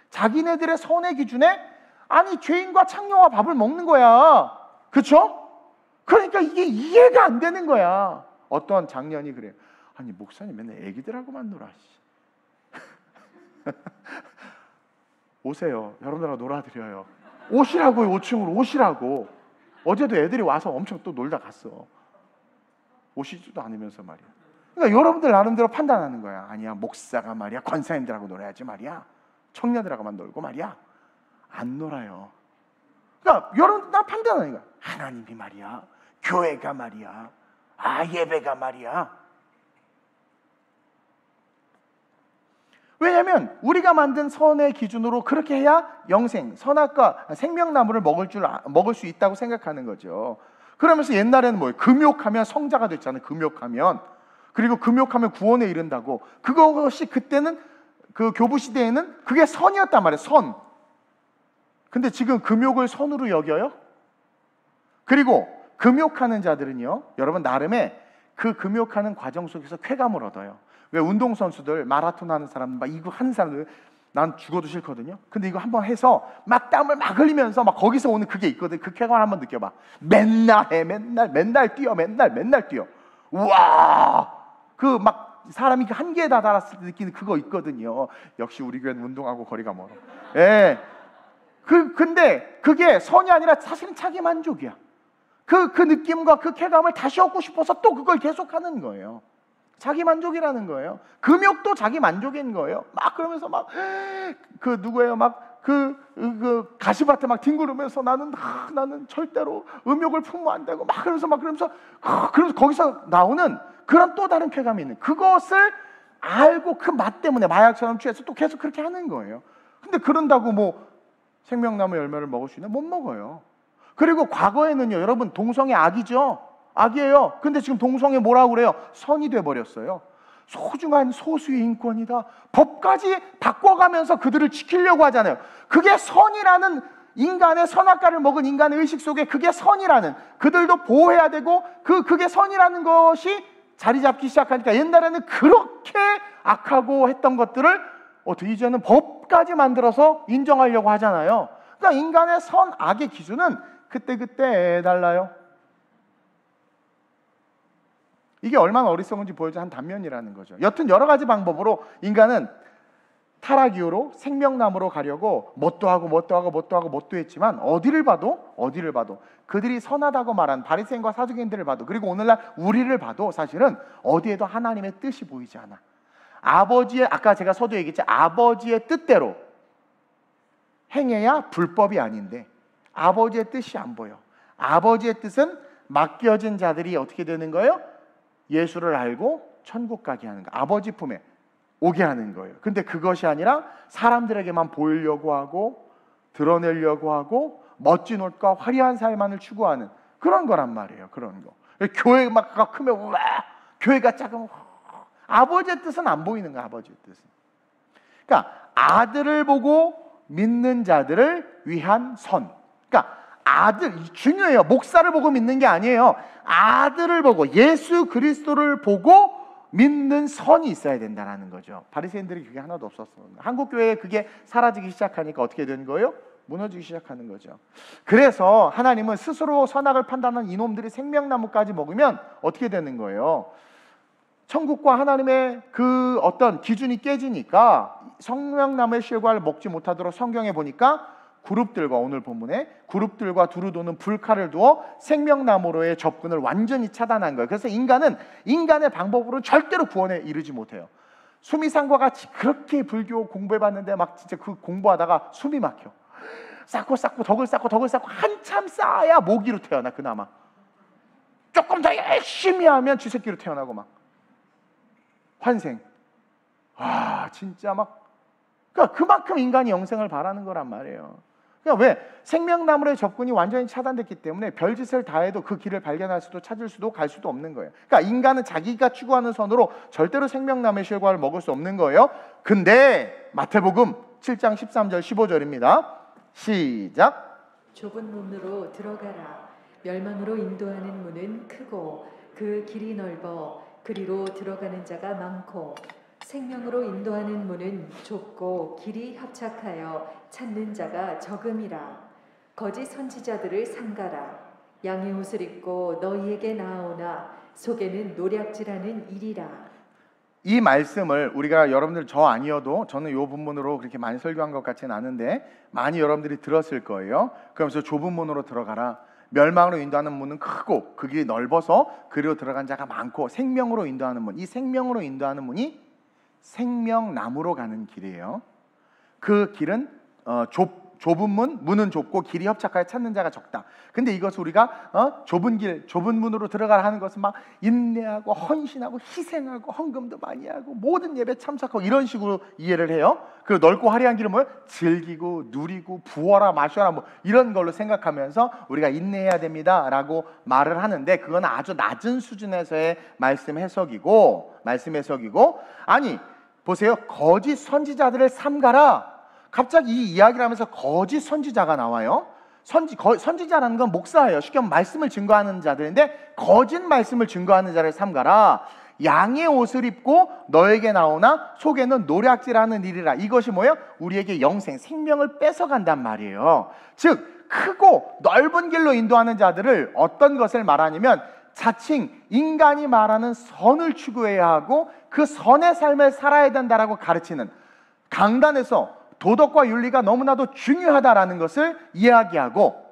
자기네들의 선의 기준에 아니 죄인과 창녀와 밥을 먹는 거야. 그렇죠? 그러니까 이게 이해가 안 되는 거야. 어떤 장년이 그래요. 아니 목사님 맨날 애기들하고만 놀아. 오세요. 여러분들하고 놀아드려요. 오시라고요. 5층으로 오시라고. 어제도 애들이 와서 엄청 또 놀다 갔어. 오시지도 않으면서 말이야. 그러니까 여러분들 나름대로 판단하는 거야. 아니야 목사가 말이야 권사님들하고 놀아야지 말이야. 청년들하고만 놀고 말이야 안 놀아요. 그러니까 여러분 나 판단하는 거야. 하나님이 말이야, 교회가 말이야, 예배가 말이야. 왜냐하면 우리가 만든 선의 기준으로 그렇게 해야 영생, 선악과 생명나무를 먹을 수 있다고 생각하는 거죠. 그러면서 옛날에는 뭐예요? 금욕하면 성자가 됐잖아요. 금욕하면. 그리고 금욕하면 구원에 이른다고. 그것이 그때는 그 교부 시대에는 그게 선이었단 말이에요. 선. 근데 지금 금욕을 선으로 여겨요? 그리고 금욕하는 자들은요, 여러분 나름의 그 금욕하는 과정 속에서 쾌감을 얻어요. 왜 운동선수들, 마라톤 하는 사람, 막 이거 하는 사람들, 난 죽어도 싫거든요. 근데 이거 한번 해서 막 땀을 막 흘리면서 막 거기서 오는 그게 있거든. 그 쾌감을 한번 느껴봐. 맨날 해, 맨날 뛰어, 맨날 뛰어. 우와! 그 막 사람이 한계에 다다랐을 때 느끼는 그거 있거든요. 역시 우리 교회는 운동하고 거리가 멀어. 예. 근데 그게 선이 아니라 사실은 자기 만족이야. 그 느낌과 그 쾌감을 다시 얻고 싶어서 또 그걸 계속하는 거예요. 자기 만족이라는 거예요. 금욕도 자기 만족인 거예요. 막 그러면서 막 그 누구예요? 막 그 가시밭에 막 뒹구르면서 나는 절대로 음욕을 품으면 안 되고 막 그러면서 거기서 나오는 그런 또 다른 쾌감이 있는, 그것을 알고 그 맛 때문에 마약처럼 취해서 또 계속 그렇게 하는 거예요. 근데 그런다고 뭐 생명나무 열매를 먹을 수 있나? 못 먹어요. 그리고 과거에는요, 여러분 동성애 악이죠. 악이에요. 근데 지금 동성애 뭐라고 그래요? 선이 돼버렸어요. 소중한 소수의 인권이다. 법까지 바꿔가면서 그들을 지키려고 하잖아요. 그게 선이라는, 인간의 선악과를 먹은 인간의 의식 속에 그게 선이라는, 그들도 보호해야 되고 그게 선이라는 것이 자리 잡기 시작하니까, 옛날에는 그렇게 악하고 했던 것들을 이제는 법까지 만들어서 인정하려고 하잖아요. 그러니까 인간의 선, 악의 기준은 그때 달라요. 이게 얼마나 어리석은지 보여주는 한 단면이라는 거죠. 여튼 여러 가지 방법으로 인간은 타락 이후로 생명나무로 가려고 뭣도 하고 했지만 어디를 봐도 그들이 선하다고 말한 바리새인과 사두개인들을 봐도, 그리고 오늘날 우리를 봐도 사실은 어디에도 하나님의 뜻이 보이지 않아. 아까 제가 서두에 얘기했죠. 아버지의 뜻대로 행해야 불법이 아닌데 아버지의 뜻이 안 보여. 아버지의 뜻은 맡겨진 자들이 어떻게 되는 거예요? 예수를 알고 천국 가게 하는 거, 아버지 품에 오게 하는 거예요. 근데 그것이 아니라 사람들에게만 보이려고 하고 드러내려고 하고 멋진 옷과 화려한 삶만을 추구하는 그런 거란 말이에요. 그런 거. 교회 막 크면 우와, 교회가 작으면 아버지의 뜻은 안 보이는 거야. 아버지의 뜻은. 그러니까 아들을 보고 믿는 자들을 위한 선. 그러니까 아들, 중요해요. 목사를 보고 믿는 게 아니에요. 아들을 보고, 예수 그리스도를 보고 믿는 선이 있어야 된다는 거죠. 바리새인들이 그게 하나도 없었어요. 한국 교회에 그게 사라지기 시작하니까 어떻게 되는 거예요? 무너지기 시작하는 거죠. 그래서 하나님은 스스로 선악을 판단하는 이놈들이 생명나무까지 먹으면 어떻게 되는 거예요? 천국과 하나님의 그 어떤 기준이 깨지니까 생명나무의 실과를 먹지 못하도록 성경에 보니까 그룹들과, 오늘 본문에 그룹들과 두루 도는 불칼을 두어 생명나무로의 접근을 완전히 차단한 거예요. 그래서 인간은 인간의 방법으로 절대로 구원에 이르지 못해요. 수미상과 같이 그렇게 불교 공부해봤는데 막 진짜 그 공부하다가 숨이 막혀. 쌓고 덕을 쌓고 한참 쌓아야 모기로 태어나. 그나마 조금 더 열심히 하면 쥐새끼로 태어나고 막 환생. 와, 진짜 막, 그러니까 그만큼 인간이 영생을 바라는 거란 말이에요. 그러니까 왜? 생명나무의 접근이 완전히 차단됐기 때문에 별짓을 다 해도 그 길을 발견할 수도 찾을 수도 갈 수도 없는 거예요. 그러니까 인간은 자기가 추구하는 선으로 절대로 생명나무의 실과를 먹을 수 없는 거예요. 근데 마태복음 7장 13절 15절입니다. 시작. 좁은 문으로 들어가라. 멸망으로 인도하는 문은 크고 그 길이 넓어 그리로 들어가는 자가 많고 생명으로 인도하는 문은 좁고 길이 협착하여 찾는 자가 적음이라. 거짓 선지자들을 삼가라. 양의 옷을 입고 너희에게 나아오나 속에는 노략질하는 일이라. 이 말씀을 우리가 여러분들 저 아니어도 저는 이 본문으로 그렇게 많이 설교한 것 같지는 않은데 많이 여러분들이 들었을 거예요. 그러면서 좁은 문으로 들어가라. 멸망으로 인도하는 문은 크고 그 길이 넓어서 그리로 들어간 자가 많고 생명으로 인도하는 문, 이 생명으로 인도하는 문이 생명나무로 가는 길이에요. 그 길은 좁은 문은 좁고 길이 협착하여 찾는 자가 적다. 근데 이것을 우리가 좁은 길, 좁은 문으로 들어가라 하는 것은 막 인내하고 헌신하고 희생하고 헌금도 많이 하고 모든 예배 참석하고 이런 식으로 이해를 해요. 그리고 넓고 화려한 길은 뭐예요? 즐기고 누리고 부어라 마셔라 뭐 이런 걸로 생각하면서 우리가 인내해야 됩니다라고 말을 하는데 그건 아주 낮은 수준에서의 말씀 해석이고 아니 보세요. 거짓 선지자들을 삼가라. 갑자기 이 이야기를 하면서 거짓 선지자가 나와요. 선지자라는 건 목사예요. 쉽게 말하면 말씀을 증거하는 자들인데 거짓 말씀을 증거하는 자를 삼가라. 양의 옷을 입고 너에게 나오나 속에는 노략질하는 일이라. 이것이 뭐예요? 우리에게 영생, 생명을 뺏어간단 말이에요. 즉 크고 넓은 길로 인도하는 자들을 어떤 것을 말하냐면 자칭 인간이 말하는 선을 추구해야 하고 그 선의 삶을 살아야 된다라고 가르치는, 강단에서 도덕과 윤리가 너무나도 중요하다라는 것을 이야기하고,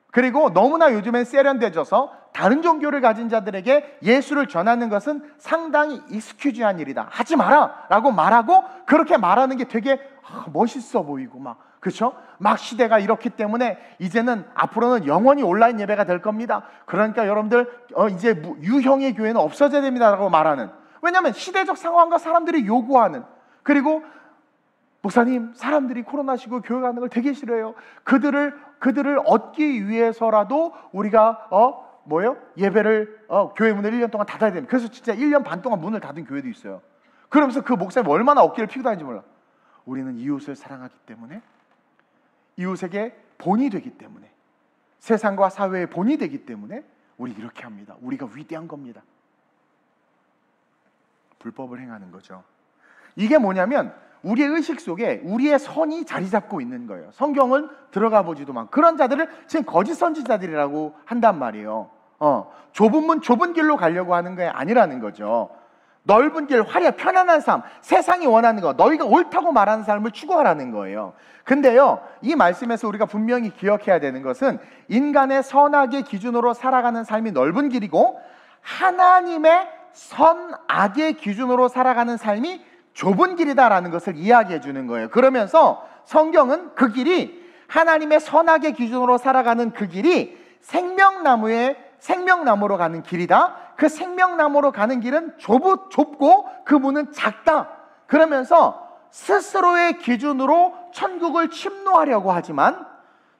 그리고 너무나 요즘엔 세련되져서 다른 종교를 가진 자들에게 예수를 전하는 것은 상당히 익스큐즈한 일이다, 하지 마라 라고 말하고, 그렇게 말하는 게 되게 멋있어 보이고 막, 그렇죠? 막 시대가 이렇기 때문에 이제는 앞으로는 영원히 온라인 예배가 될 겁니다. 그러니까 여러분들 이제 유형의 교회는 없어져야 됩니다 라고 말하는, 왜냐하면 시대적 상황과 사람들이 요구하는, 그리고 목사님 사람들이 코로나19 교회 가는 걸 되게 싫어해요. 그들을 얻기 위해서라도 우리가 예배를 교회 문을 1년 동안 닫아야 됩니다. 그래서 진짜 1년 반 동안 문을 닫은 교회도 있어요. 그러면서 그 목사님 얼마나 어깨를 피고 다니는지 몰라. 우리는 이웃을 사랑하기 때문에, 이웃에게 본이 되기 때문에, 세상과 사회의 본이 되기 때문에 우리 이렇게 합니다. 우리가 위대한 겁니다. 불법을 행하는 거죠. 이게 뭐냐면 우리의 의식 속에 우리의 선이 자리 잡고 있는 거예요. 성경은 들어가 보지도 만 그런 자들을 지금 거짓 선지자들이라고 한단 말이에요. 좁은 문, 좁은 길로 가려고 하는 게 아니라는 거죠. 넓은 길, 화려, 편안한 삶, 세상이 원하는 거, 너희가 옳다고 말하는 삶을 추구하라는 거예요. 근데요, 이 말씀에서 우리가 분명히 기억해야 되는 것은 인간의 선악의 기준으로 살아가는 삶이 넓은 길이고, 하나님의 선악의 기준으로 살아가는 삶이 좁은 길이다라는 것을 이야기해 주는 거예요. 그러면서 성경은 그 길이, 하나님의 선악의 기준으로 살아가는 그 길이 생명나무로 가는 길이다. 그 생명나무로 가는 길은 좁고 그 문은 작다. 그러면서 스스로의 기준으로 천국을 침노하려고 하지만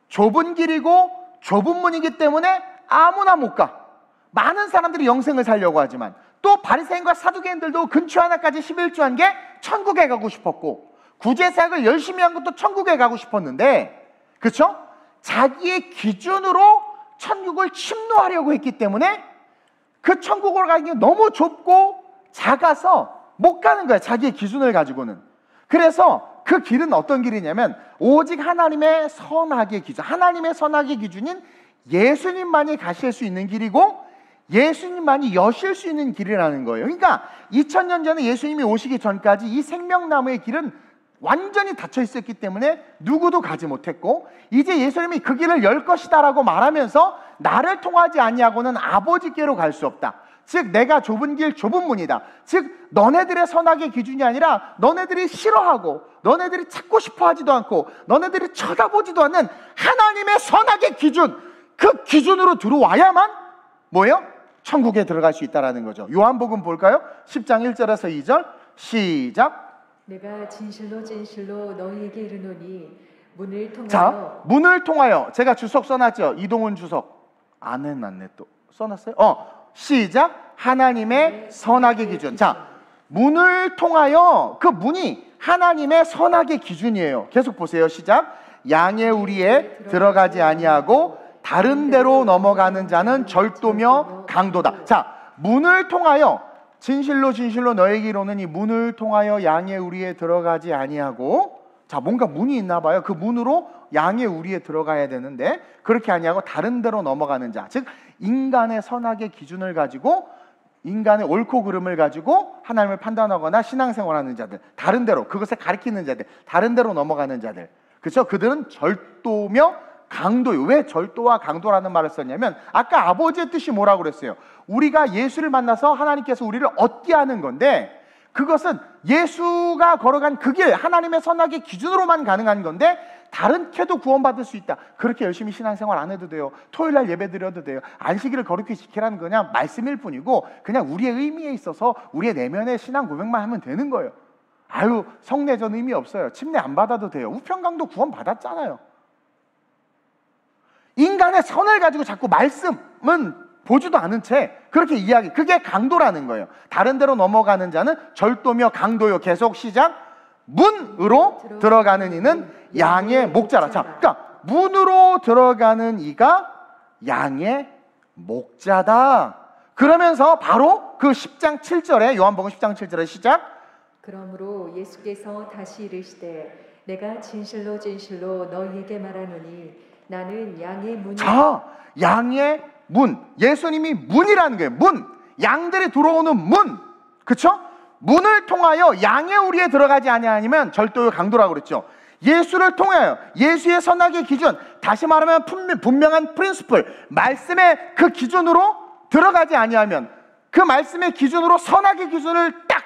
좁은 길이고 좁은 문이기 때문에 아무나 못 가. 많은 사람들이 영생을 살려고 하지만, 또 바리새인과 사두개인들도 근처 하나까지 11조한 게 천국에 가고 싶었고, 구제사역을 열심히 한 것도 천국에 가고 싶었는데, 그렇죠? 자기의 기준으로 천국을 침노하려고 했기 때문에 그 천국으로 가기 너무 좁고 작아서 못 가는 거야, 자기의 기준을 가지고는. 그래서 그 길은 어떤 길이냐면 오직 하나님의 선악의 기준, 하나님의 선악의 기준인 예수님만이 가실 수 있는 길이고 예수님만이 여실 수 있는 길이라는 거예요. 그러니까 2000년 전에 예수님이 오시기 전까지 이 생명나무의 길은 완전히 닫혀 있었기 때문에 누구도 가지 못했고, 이제 예수님이 그 길을 열 것이다 라고 말하면서 나를 통하지 아니하고는 아버지께로 갈 수 없다. 즉 내가 좁은 길, 좁은 문이다. 즉 너네들의 선악의 기준이 아니라 너네들이 싫어하고 너네들이 찾고 싶어 하지도 않고 너네들이 쳐다보지도 않는 하나님의 선악의 기준, 그 기준으로 들어와야만 뭐예요? 천국에 들어갈 수 있다라는 거죠. 요한복음 볼까요? 10장 1절에서 2절 시작. 내가 진실로 진실로 너희에게 이르노니 문을 통하여. 자, 문을 통하여. 제가 주석 써놨죠. 이동훈 주석 안 해놨네. 또 써놨어요? 시작. 하나님의 선악의 기준. 자, 문을 통하여. 그 문이 하나님의 선악의 기준이에요. 계속 보세요. 시작. 양의 우리에 들어가지 아니하고 다른 데로 넘어가는 자는 절도며 강도다. 자, 문을 통하여. 진실로 진실로 너에게 이르노니 문을 통하여 양의 우리에 들어가지 아니하고. 자, 뭔가 문이 있나 봐요. 그 문으로 양의 우리에 들어가야 되는데 그렇게 아니하고 다른 데로 넘어가는 자, 즉 인간의 선악의 기준을 가지고, 인간의 옳고 그름을 가지고 하나님을 판단하거나 신앙생활하는 자들, 다른 데로, 그것을 가리키는 자들, 다른 데로 넘어가는 자들, 그렇죠? 그들은 절도며 강도요. 왜 절도와 강도라는 말을 썼냐면 아까 아버지의 뜻이 뭐라고 그랬어요? 우리가 예수를 만나서 하나님께서 우리를 얻게 하는 건데, 그것은 예수가 걸어간 그 길, 하나님의 선악의 기준으로만 가능한 건데 다른 캐도 구원받을 수 있다. 그렇게 열심히 신앙생활 안 해도 돼요. 토요일날 예배 드려도 돼요. 안식일을 거룩히 지키라는 그냥 말씀일 뿐이고, 그냥 우리의 의미에 있어서 우리의 내면의 신앙 고백만 하면 되는 거예요. 아유, 성례전 의미 없어요. 침례 안 받아도 돼요. 우편강도 구원 받았잖아요. 인간의 선을 가지고 자꾸 말씀은 보지도 않은 채 그렇게 이야기, 그게 강도라는 거예요. 다른 데로 넘어가는 자는 절도며 강도요. 계속 시작. 문으로 들어가는 이는 양의 목자라. 자, 그러니까 문으로 들어가는 이가 양의 목자다. 그러면서 바로 그 10장 7절에, 요한복음 10장 7절에 시작. 그러므로 예수께서 다시 이르시되 내가 진실로 진실로 너희에게 말하노니 나는 양의 문이. 자, 양의 문. 예수님이 문이라는 거예요. 문. 양들이 들어오는 문. 그쵸? 문을 통하여 양의 우리에 들어가지 아니하면 절도요 강도라고 그랬죠. 예수를 통하여, 예수의 선악의 기준, 다시 말하면 분명한 프린시플, 말씀의 그 기준으로 들어가지 아니하면, 그 말씀의 기준으로 선악의 기준을 딱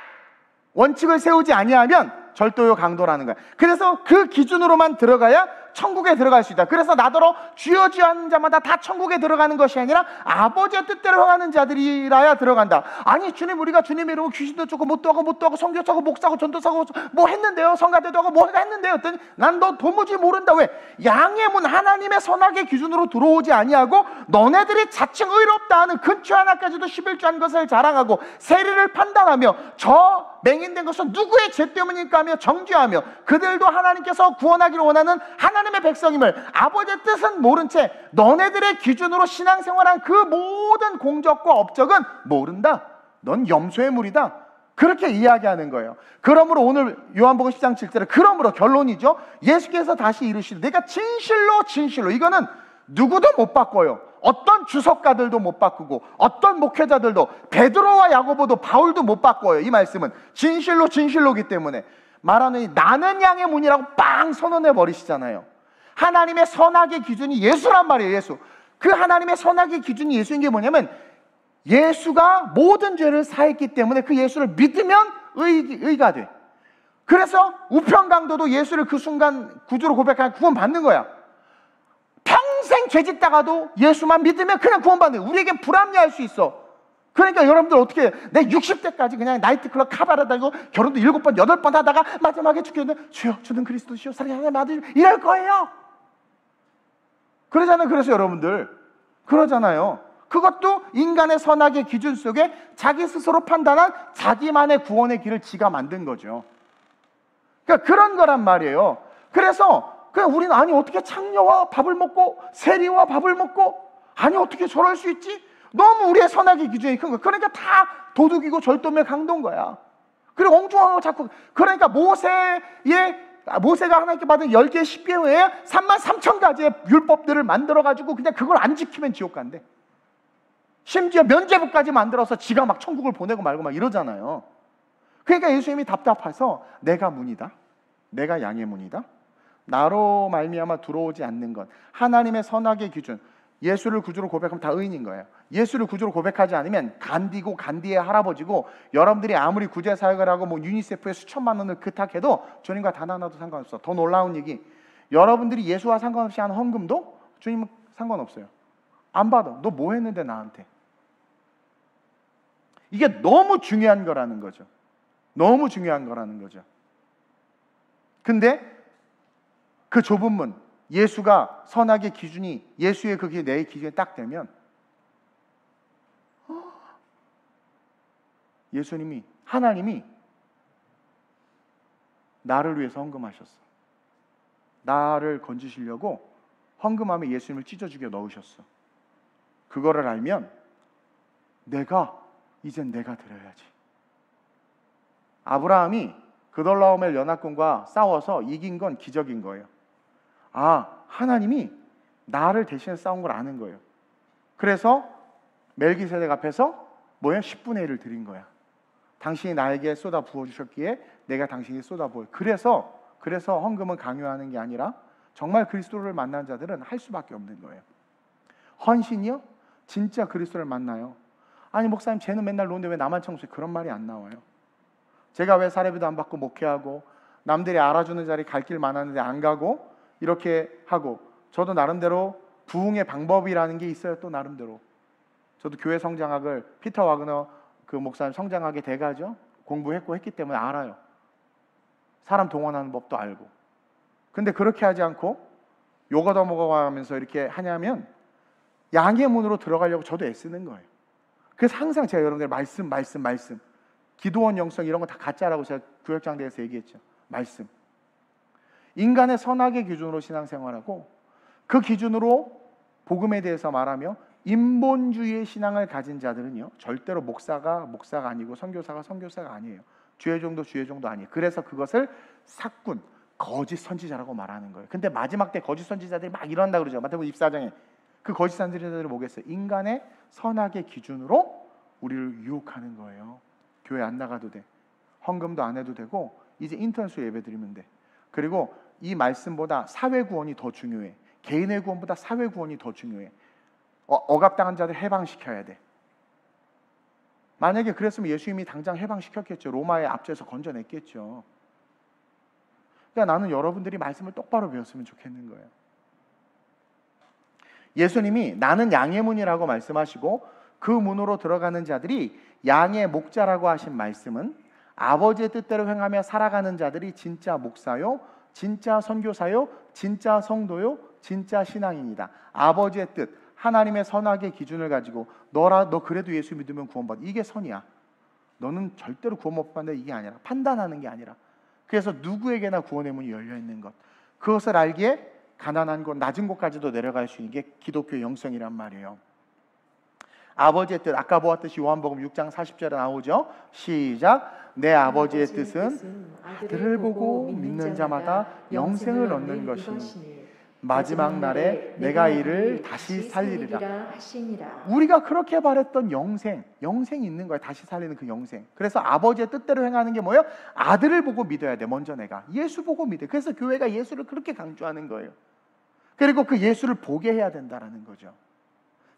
원칙을 세우지 아니하면 절도요 강도라는 거야. 그래서 그 기준으로만 들어가야 천국에 들어갈 수 있다. 그래서 나더러 주여 주여 하는 자마다 다 천국에 들어가는 것이 아니라 아버지의 뜻대로 행하는 자들이라야 들어간다. 아니 주님, 우리가 주님 이름으로 귀신도 쫓고 못도 하고 선교사고 목사고 전도사고 뭐 했는데요, 성가대도 하고 뭐 했는데요 했더니 난 너 도무지 모른다. 왜? 양의 문, 하나님의 선악의 기준으로 들어오지 아니하고 너네들이 자칭 의롭다 하는 근처 하나까지도 11조한 것을 자랑하고 세리를 판단하며 저 맹인된 것은 누구의 죄 때문일까 하며 정죄하며 그들도 하나님께서 구원하기를 원하는 하나님의 백성임을 아버지의 뜻은 모른 채 너네들의 기준으로 신앙생활한 그 모든 공적과 업적은 모른다. 넌 염소의 물이다. 그렇게 이야기하는 거예요. 그러므로 오늘 요한복음 10장 7절에 그러므로 결론이죠. 예수께서 다시 이르시되 내가 진실로 진실로, 이거는 누구도 못 바꿔요. 어떤 주석가들도 못 바꾸고 어떤 목회자들도, 베드로와 야고보도 바울도 못 바꿔요. 이 말씀은 진실로 진실로기 때문에 말하느니 나는 양의 문이라고 빵 선언해 버리시잖아요. 하나님의 선악의 기준이 예수란 말이에요. 예수. 그 하나님의 선악의 기준이 예수인 게 뭐냐면 예수가 모든 죄를 사했기 때문에 그 예수를 믿으면 의가 돼. 그래서 우편강도도 예수를 그 순간 구주로 고백하면 구원받는 거야. 평생 죄짓다가도 예수만 믿으면 그냥 구원받는 거야. 우리에겐 불합리할 수 있어. 그러니까 여러분들 어떻게 해? 내 60대까지 그냥 나이트클럽 카바레 다니고 결혼도 7번 8번 하다가 마지막에 죽겠는데 주여 주는 그리스도시여 사랑하는 하나님 아들, 이럴 거예요. 그러잖아요. 그래서 여러분들 그러잖아요. 그것도 인간의 선악의 기준 속에 자기 스스로 판단한 자기만의 구원의 길을 지가 만든 거죠. 그러니까 그런 거란 말이에요. 그래서 그냥 우리는 아니 어떻게 창녀와 밥을 먹고 세리와 밥을 먹고, 아니 어떻게 저럴 수 있지? 너무 우리의 선악의 기준이 큰 거야. 그러니까 다 도둑이고 절도며 강도인 거야. 그리고 엉뚱한 거 자꾸, 그러니까 모세가 하나님께 받은 10개의 10개 외에 33,000가지의 율법들을 만들어가지고 그냥 그걸 안 지키면 지옥 간대. 심지어 면죄부까지 만들어서 지가 막 천국을 보내고 말고 막 이러잖아요. 그러니까 예수님이 답답해서 내가 문이다, 내가 양의 문이다, 나로 말미암아 들어오지 않는 것, 하나님의 선악의 기준, 예수를 구주로 고백하면 다 의인인 거예요. 예수를 구주로 고백하지 않으면 간디고 간디의 할아버지고, 여러분들이 아무리 구제 사역을 하고 뭐 유니세프에 수천만 원을 그탁해도 주님과 단 하나도 상관없어. 더 놀라운 얘기, 여러분들이 예수와 상관없이 한 헌금도 주님은 상관없어요. 안 받아. 너 뭐 했는데 나한테? 이게 너무 중요한 거라는 거죠. 너무 중요한 거라는 거죠. 근데 그 좁은 문, 예수가 선악의 기준이, 예수의 그게 내 기준이 딱 되면 예수님이, 하나님이 나를 위해서 헌금하셨어. 나를 건지시려고 헌금함에 예수님을 찢어 죽여 넣으셨어. 그거를 알면 이젠 내가 드려야지. 아브라함이 그돌라오멜 연합군과 싸워서 이긴 건 기적인 거예요. 하나님이 나를 대신해 싸운 걸 아는 거예요. 그래서 멜기세덱 앞에서 10분의 1을 드린 거야. 당신이 나에게 쏟아 부어주셨기에 내가 당신에게 쏟아 부어요. 그래서 헌금은 강요하는 게 아니라 정말 그리스도를 만난 자들은 할 수밖에 없는 거예요. 헌신이요? 진짜 그리스도를 만나요. 아니 목사님 쟤는 맨날 노는데 왜 나만 청소해? 그런 말이 안 나와요. 제가 왜 사례비도 안 받고 목회하고 남들이 알아주는 자리 갈 길 많았는데 안 가고 이렇게 하고, 저도 나름대로 부흥의 방법이라는 게 있어요. 또 나름대로 저도 교회 성장학을 피터 와그너 그 목사님 성장학의 대가죠. 공부했고 했기 때문에 알아요. 사람 동원하는 법도 알고. 근데 그렇게 하지 않고 요거 더 먹어가면서 이렇게 하냐면 양의 문으로 들어가려고 저도 애쓰는 거예요. 그래서 항상 제가 여러분들 말씀 기도원 영성 이런 거 다 가짜라고 제가 구역장대에서 얘기했죠. 말씀. 인간의 선악의 기준으로 신앙생활하고 그 기준으로 복음에 대해서 말하며 인본주의의 신앙을 가진 자들은요, 절대로 목사가 아니고 선교사가 아니에요. 주의 종도 아니에요. 그래서 그것을 사꾼, 거짓 선지자라고 말하는 거예요. 근데 마지막 때 거짓 선지자들이 막 일어난다 그러죠. 마태복음 24장에. 그 거짓 선지자들이 뭐겠어요? 인간의 선악의 기준으로 우리를 유혹하는 거예요. 교회 안 나가도 돼. 헌금도 안 해도 되고 이제 인터넷으로 예배 드리면 돼. 그리고 이 말씀보다 사회 구원이 더 중요해. 개인의 구원보다 사회 구원이 더 중요해. 억압당한 자들 해방시켜야 돼. 만약에 그랬으면 예수님이 당장 해방시켰겠죠. 로마의 압제에서 건져냈겠죠. 그러니까 나는 여러분들이 말씀을 똑바로 배웠으면 좋겠는 거예요. 예수님이 나는 양의 문이라고 말씀하시고 그 문으로 들어가는 자들이 양의 목자라고 하신 말씀은 아버지의 뜻대로 행하며 살아가는 자들이 진짜 목사요, 진짜 선교사요, 진짜 성도요, 진짜 신앙인이다. 아버지의 뜻, 하나님의 선악의 기준을 가지고 너 그래도 예수 믿으면 구원받아. 이게 선이야. 너는 절대로 구원 못 받는다. 이게 아니라 판단하는 게 아니라. 그래서 누구에게나 구원의 문이 열려 있는 것. 그것을 알기에 가난한 곳, 낮은 곳까지도 내려갈 수 있는 게 기독교 영성이란 말이에요. 아버지의 뜻, 아까 보았듯이 요한복음 6장 40절에 나오죠. 시작. 내 아버지의 뜻은 아들을 보고 믿는 자마다 영생을 얻는 것이니 마지막 날에 내가 이를 다시 살리리라. 우리가 그렇게 바랬던 영생이 있는 거예요. 다시 살리는 그 영생. 그래서 아버지의 뜻대로 행하는 게 뭐예요? 아들을 보고 믿어야 돼. 먼저 내가 예수 보고 믿어. 그래서 교회가 예수를 그렇게 강조하는 거예요. 그리고 그 예수를 보게 해야 된다라는 거죠.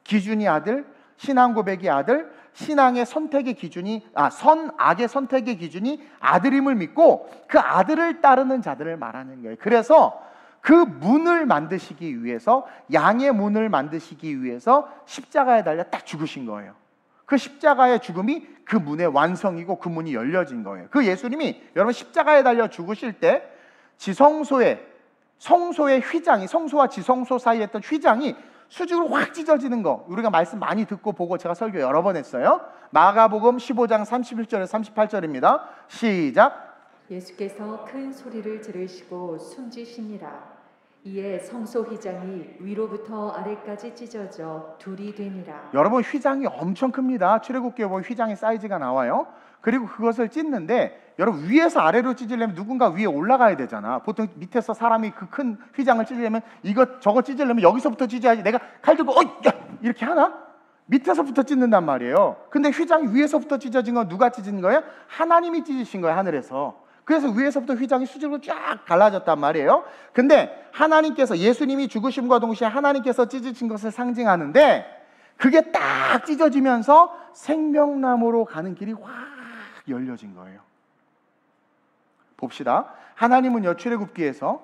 기준이 아들, 신앙 고백이 아들, 신앙의 선택의 기준이 선악의 선택의 기준이 아들임을 믿고 그 아들을 따르는 자들을 말하는 거예요. 그래서 그 문을 만드시기 위해서, 양의 문을 만드시기 위해서 십자가에 달려 딱 죽으신 거예요. 그 십자가의 죽음이 그 문의 완성이고 그 문이 열려진 거예요. 그 예수님이 여러분 십자가에 달려 죽으실 때 성소의 휘장이, 성소와 지성소 사이에 있던 휘장이 수직으로 확 찢어지는 거, 우리가 말씀 많이 듣고 보고 제가 설교 여러 번 했어요. 마가복음 15장 31절에 38절입니다. 시작. 예수께서 큰 소리를 지르시고 숨지시니라. 이에 성소 휘장이 위로부터 아래까지 찢어져 둘이 되니라. 여러분 휘장이 엄청 큽니다. 출애굽기에 보면 휘장의 사이즈가 나와요. 그리고 그것을 찢는데 여러분 위에서 아래로 찢으려면 누군가 위에 올라가야 되잖아. 보통 밑에서 사람이 그 큰 휘장을 찢으려면 저거 찢으려면 여기서부터 찢어야지. 내가 칼 들고 이렇게 하나? 밑에서부터 찢는단 말이에요. 근데 휘장이 위에서부터 찢어진 건 누가 찢은 거예요? 하나님이 찢으신 거예요. 하늘에서. 그래서 위에서부터 휘장이 수직으로 쫙 갈라졌단 말이에요. 근데 하나님께서, 예수님이 죽으심과 동시에 하나님께서 찢으신 것을 상징하는데 그게 딱 찢어지면서 생명나무로 가는 길이 확 열려진 거예요. 봅시다. 하나님은요 출애굽기에서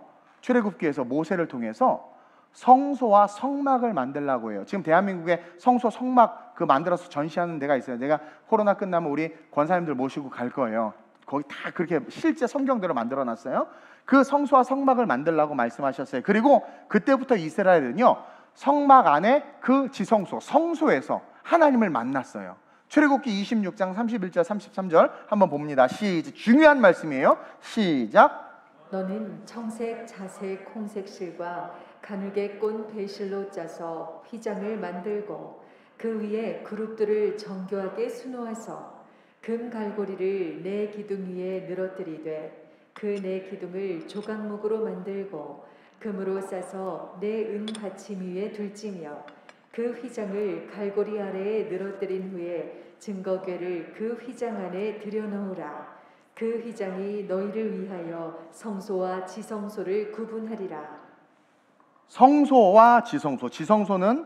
모세를 통해서 성소와 성막을 만들라고 해요. 지금 대한민국에 성소, 성막 그 만들어서 전시하는 데가 있어요. 내가 코로나 끝나면 우리 권사님들 모시고 갈 거예요. 거기 다 그렇게 실제 성경대로 만들어놨어요. 그 성소와 성막을 만들라고 말씀하셨어요. 그리고 그때부터 이스라엘은요, 성막 안에 그 지성소, 성소에서 하나님을 만났어요. 출애굽기 26장 31절 33절 한번 봅니다. 시작. 중요한 말씀이에요. 시작. 너는 청색, 자색, 홍색 실과 가늘게 꼰 배실로 짜서 휘장을 만들고 그 위에 그룹들을 정교하게 수놓아서 금 갈고리를 네 기둥 위에 늘어뜨리되 그 네 기둥을 조각목으로 만들고 금으로 싸서 네 은 받침 위에 둘지며 그 휘장을 갈고리 아래에 늘어뜨린 후에 증거궤를 그 휘장 안에 들여놓으라. 그 휘장이 너희를 위하여 성소와 지성소를 구분하리라. 성소와 지성소. 지성소는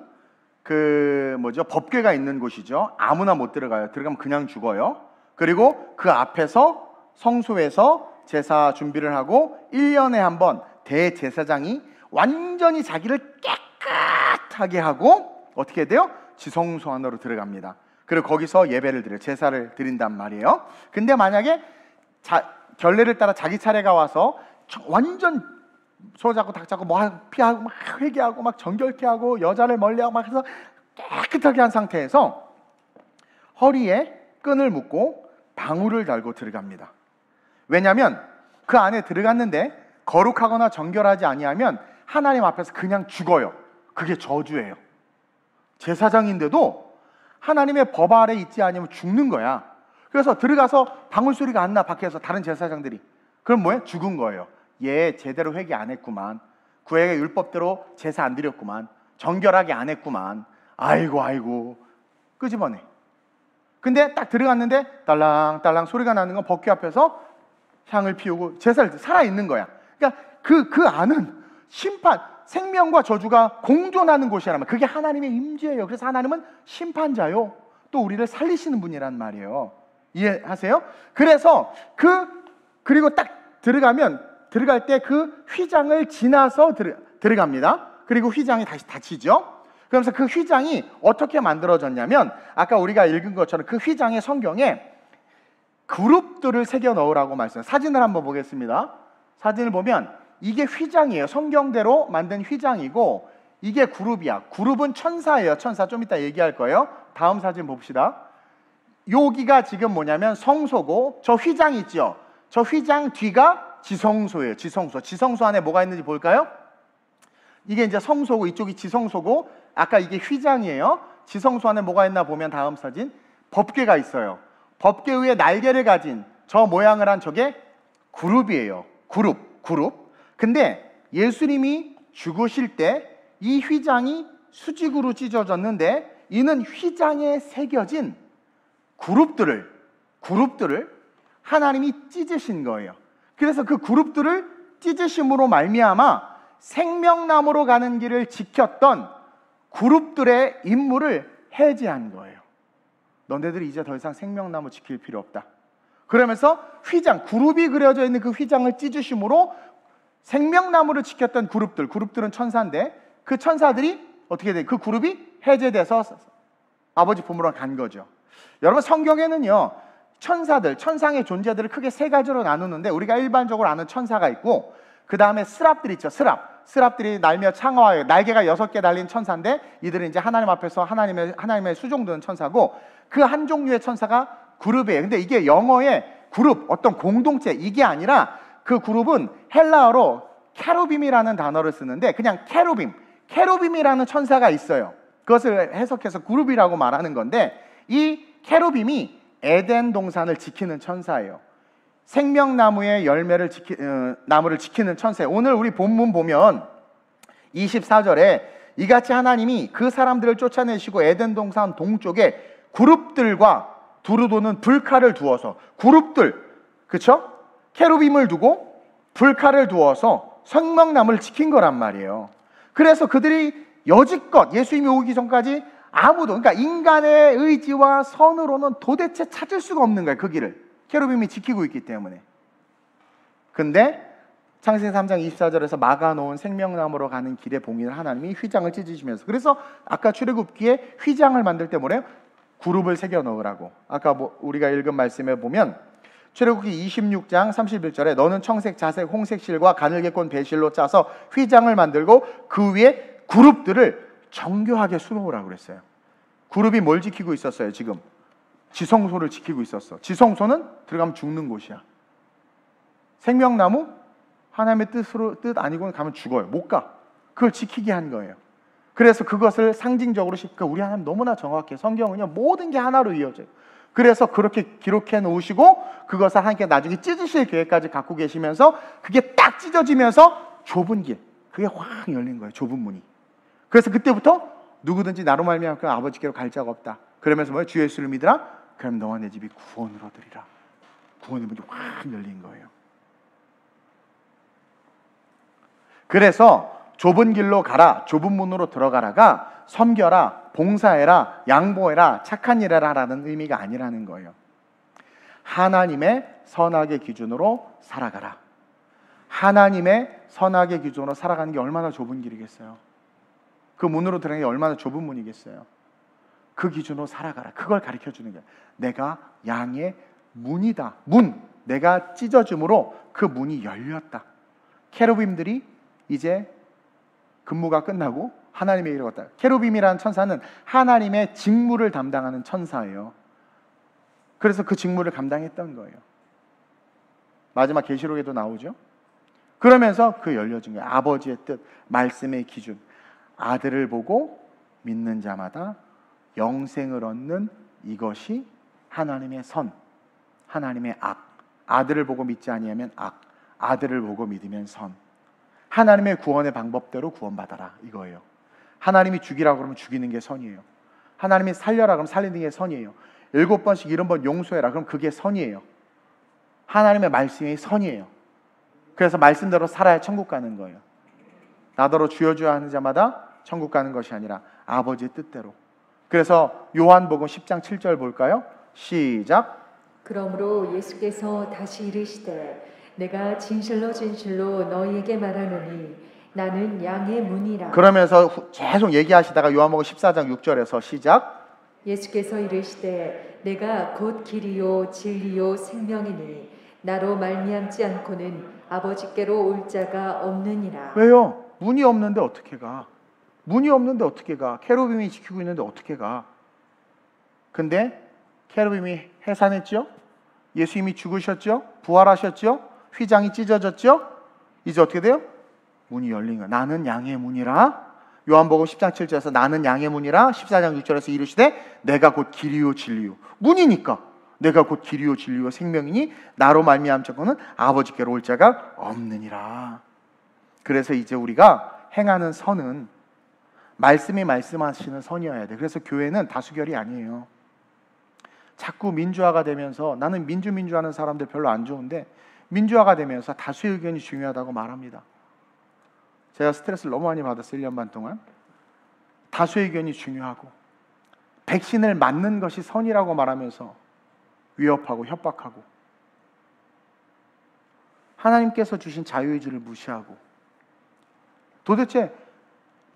그 법궤가 있는 곳이죠. 아무나 못 들어가요. 들어가면 그냥 죽어요. 그리고 그 앞에서 성소에서 제사 준비를 하고 1년에 한 번 대제사장이 완전히 자기를 깨끗하게 하고 어떻게 돼요? 지성소 안으로 들어갑니다. 그리고 거기서 예배를 드려요. 제사를 드린단 말이에요. 근데 만약에 결례를 따라 자기 차례가 와서 완전 소 잡고 닭 잡고 뭐 피하고 막 회개하고 막 정결케 하고 여자를 멀리하고 막 해서 깨끗하게 한 상태에서 허리에 끈을 묶고 방울을 달고 들어갑니다. 왜냐하면 그 안에 들어갔는데 거룩하거나 정결하지 아니하면 하나님 앞에서 그냥 죽어요. 그게 저주예요. 제사장인데도 하나님의 법 아래 있지 않으면 죽는 거야. 그래서 들어가서 방울 소리가 안 나, 밖에서 다른 제사장들이. 그럼 뭐예요? 죽은 거예요. 얘 제대로 회개 안 했구만. 구약의 율법대로 제사 안 드렸구만. 정결하게 안 했구만. 아이고 끄집어내. 근데 딱 들어갔는데 딸랑딸랑 소리가 나는 건 법궤 앞에서 향을 피우고 제사를 살아있는 거야. 그러니까 그 안은 심판, 생명과 저주가 공존하는 곳이란 말이에요. 그게 하나님의 임재예요. 그래서 하나님은 심판자요, 또 우리를 살리시는 분이란 말이에요. 이해하세요? 그래서 그리고 딱 들어갈 때 그 휘장을 지나서 들어갑니다. 그리고 휘장이 다시 닫히죠. 그러면서 그 휘장이 어떻게 만들어졌냐면 아까 우리가 읽은 것처럼 그 휘장의 성경에 그룹들을 새겨 넣으라고 말씀해요. 사진을 한번 보겠습니다. 사진을 보면 이게 휘장이에요. 성경대로 만든 휘장이고 이게 그룹이야. 그룹은 천사예요. 천사. 좀 이따 얘기할 거예요. 다음 사진 봅시다. 여기가 지금 뭐냐면 성소고 저 휘장 있죠. 저 휘장 뒤가 지성소예요. 지성소. 지성소 안에 뭐가 있는지 볼까요? 이게 이제 성소고 이쪽이 지성소고 아까 이게 휘장이에요. 지성소 안에 뭐가 있나 보면 다음 사진 법궤가 있어요. 법궤 위에 날개를 가진 저 모양을 한 저게 그룹이에요. 그룹. 근데 예수님이 죽으실 때 이 휘장이 수직으로 찢어졌는데 이는 휘장에 새겨진 그룹들을 하나님이 찢으신 거예요. 그래서 그 그룹들을 찢으심으로 말미암아 생명나무로 가는 길을 지켰던 그룹들의 임무를 해제한 거예요. 너네들이 이제 더 이상 생명나무 지킬 필요 없다. 그러면서 휘장, 그룹이 그려져 있는 그 휘장을 찢으심으로 생명나무를 지켰던 그룹들은 천사인데 그 천사들이 어떻게 돼? 그 그룹이 해제돼서 아버지 품으로 간 거죠. 여러분 성경에는요 천사들, 천상의 존재들을 크게 세 가지로 나누는데 우리가 일반적으로 아는 천사가 있고 그 다음에 스랍들 있죠. 스랍들이 날며 창화하여 날개가 6개 달린 천사인데 이들은 이제 하나님 앞에서 하나님의 수종드는 천사고 그 한 종류의 천사가 그룹이에요. 근데 이게 영어의 그룹, 어떤 공동체 이게 아니라 그 그룹은 헬라어로 케루빔이라는 단어를 쓰는데 그냥 케루빔이라는 천사가 있어요. 그것을 해석해서 그룹이라고 말하는 건데 이 케루빔이 에덴 동산을 지키는 천사예요. 생명나무의 나무를 지키는 천사예요. 오늘 우리 본문 보면 24절에 이같이 하나님이 그 사람들을 쫓아내시고 에덴 동산 동쪽에 그룹들과 두루 도는 불칼을 두어서 그룹들, 그쵸? 케루빔을 두고 불칼을 두어서 생명나무를 지킨 거란 말이에요. 그래서 그들이 여지껏 예수님이 오기 전까지 아무도, 그러니까 인간의 의지와 선으로는 도대체 찾을 수가 없는 거예요. 그 길을 케루빔이 지키고 있기 때문에. 근데 창세기 3장 24절에서 막아놓은 생명나무로 가는 길에 봉인을 하나님이 휘장을 찢으시면서, 그래서 아까 출애굽기에 휘장을 만들 때 뭐래요? 그룹을 새겨 넣으라고. 아까 우리가 읽은 말씀에 보면 출애굽기 26장 31절에 너는 청색, 자색, 홍색 실과 가늘게꼰 배실로 짜서 휘장을 만들고 그 위에 그룹들을 정교하게 수놓으라고 그랬어요. 그룹이 뭘 지키고 있었어요? 지금 지성소를 지키고 있었어. 지성소는 들어가면 죽는 곳이야. 생명나무 하나님의 뜻 아니고는 가면 죽어요. 못 가. 그걸 지키게 한 거예요. 그래서 그것을 상징적으로, 그러니까 우리 하나님 너무나 정확해. 성경은요 모든 게 하나로 이어져요. 그래서 그렇게 기록해 놓으시고 그것을 하나님께 나중에 찢으실 계획까지 갖고 계시면서 그게 딱 찢어지면서 좁은 길, 그게 확 열린 거예요. 좁은 문이. 그래서 그때부터 누구든지 나로 말미암아 아버지께로 갈 자가 없다. 그러면서 뭐예요? 주 예수를 믿으라. 그럼 너와 내 집이 구원으로 들이라. 구원의 문이 확 열린 거예요. 그래서 좁은 길로 가라, 좁은 문으로 들어가라가 섬겨라, 봉사해라, 양보해라, 착한 일 해라 라는 의미가 아니라는 거예요. 하나님의 선악의 기준으로 살아가라. 하나님의 선악의 기준으로 살아가는 게 얼마나 좁은 길이겠어요. 그 문으로 들어가는 게 얼마나 좁은 문이겠어요. 그 기준으로 살아가라. 그걸 가르쳐주는 거예요. 내가 양의 문이다. 문, 내가 찢어짐으로 그 문이 열렸다. 케루빔들이 이제 근무가 끝나고 하나님의 일을 왔다. 케루빔이라는 천사는 하나님의 직무를 담당하는 천사예요. 그래서 그 직무를 감당했던 거예요. 마지막 계시록에도 나오죠. 그러면서 그 열려진 거예요. 아버지의 뜻, 말씀의 기준. 아들을 보고 믿는 자마다 영생을 얻는 이것이 하나님의 선, 하나님의 악. 아들을 보고 믿지 아니하면 악, 아들을 보고 믿으면 선. 하나님의 구원의 방법대로 구원받아라 이거예요. 하나님이 죽이라 그러면 죽이는 게 선이에요. 하나님이 살려라 그러면 살리는 게 선이에요. 7번씩 70번 용서해라 그럼 그게 선이에요. 하나님의 말씀이 선이에요. 그래서 말씀대로 살아야 천국 가는 거예요. 나더러 주여 주여 하는 자마다 천국 가는 것이 아니라 아버지의 뜻대로. 그래서 요한복음 10장 7절 볼까요? 시작. 그러므로 예수께서 다시 이르시되 내가 진실로 진실로 너희에게 말하노니 나는 양의 문이라. 그러면서 계속 얘기하시다가 요한복음 14장 6절에서 시작. 예수께서 이르시되 내가 곧 길이요 진리요 생명이니 나로 말미암지 않고는 아버지께로 올 자가 없느니라. 왜요? 문이 없는데 어떻게 가? 문이 없는데 어떻게 가? 케루빔이 지키고 있는데 어떻게 가? 근데 케루빔이 해산했죠? 예수님이 죽으셨죠? 부활하셨죠? 휘장이 찢어졌죠? 이제 어떻게 돼요? 문이 열린 거야. 나는 양의 문이라. 요한복음 10장 7절에서 나는 양의 문이라. 14장 6절에서 이르시되 내가 곧 길이요 진리요. 문이니까 내가 곧 길이요 진리요 생명이니 나로 말미암자고는 아버지께로 올 자가 없느니라. 그래서 이제 우리가 행하는 선은 말씀이 말씀하시는 선이어야 돼. 그래서 교회는 다수결이 아니에요. 자꾸 민주화가 되면서 나는 민주하는 사람들 별로 안 좋은데 민주화가 되면서 다수의 의견이 중요하다고 말합니다. 제가 스트레스를 너무 많이 받았어요. 1년 반 동안. 다수의 의견이 중요하고 백신을 맞는 것이 선이라고 말하면서 위협하고 협박하고 하나님께서 주신 자유의지를 무시하고 도대체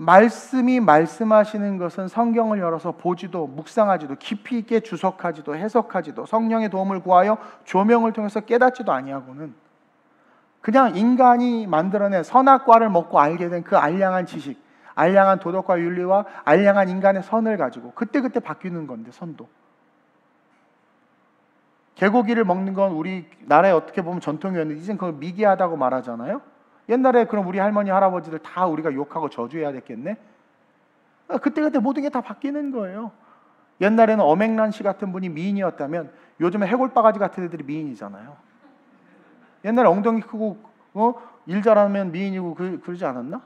말씀이 말씀하시는 것은 성경을 열어서 보지도 묵상하지도 깊이 있게 주석하지도 해석하지도 성령의 도움을 구하여 조명을 통해서 깨닫지도 아니하고는 그냥 인간이 만들어낸 선악과를 먹고 알게 된 그 알량한 지식, 알량한 도덕과 윤리와 알량한 인간의 선을 가지고 그때그때 바뀌는 건데 선도. 개고기를 먹는 건 우리나라에 어떻게 보면 전통이었는데 이젠 그걸 미개하다고 말하잖아요. 옛날에 그럼 우리 할머니 할아버지들 다 우리가 욕하고 저주해야 됐겠네. 그때그때 모든 게 다 바뀌는 거예요. 옛날에는 엄앵란 씨 같은 분이 미인이었다면 요즘에 해골바가지 같은 애들이 미인이잖아요. 옛날에 엉덩이 크고 일 잘하면 미인이고 그러지 않았나?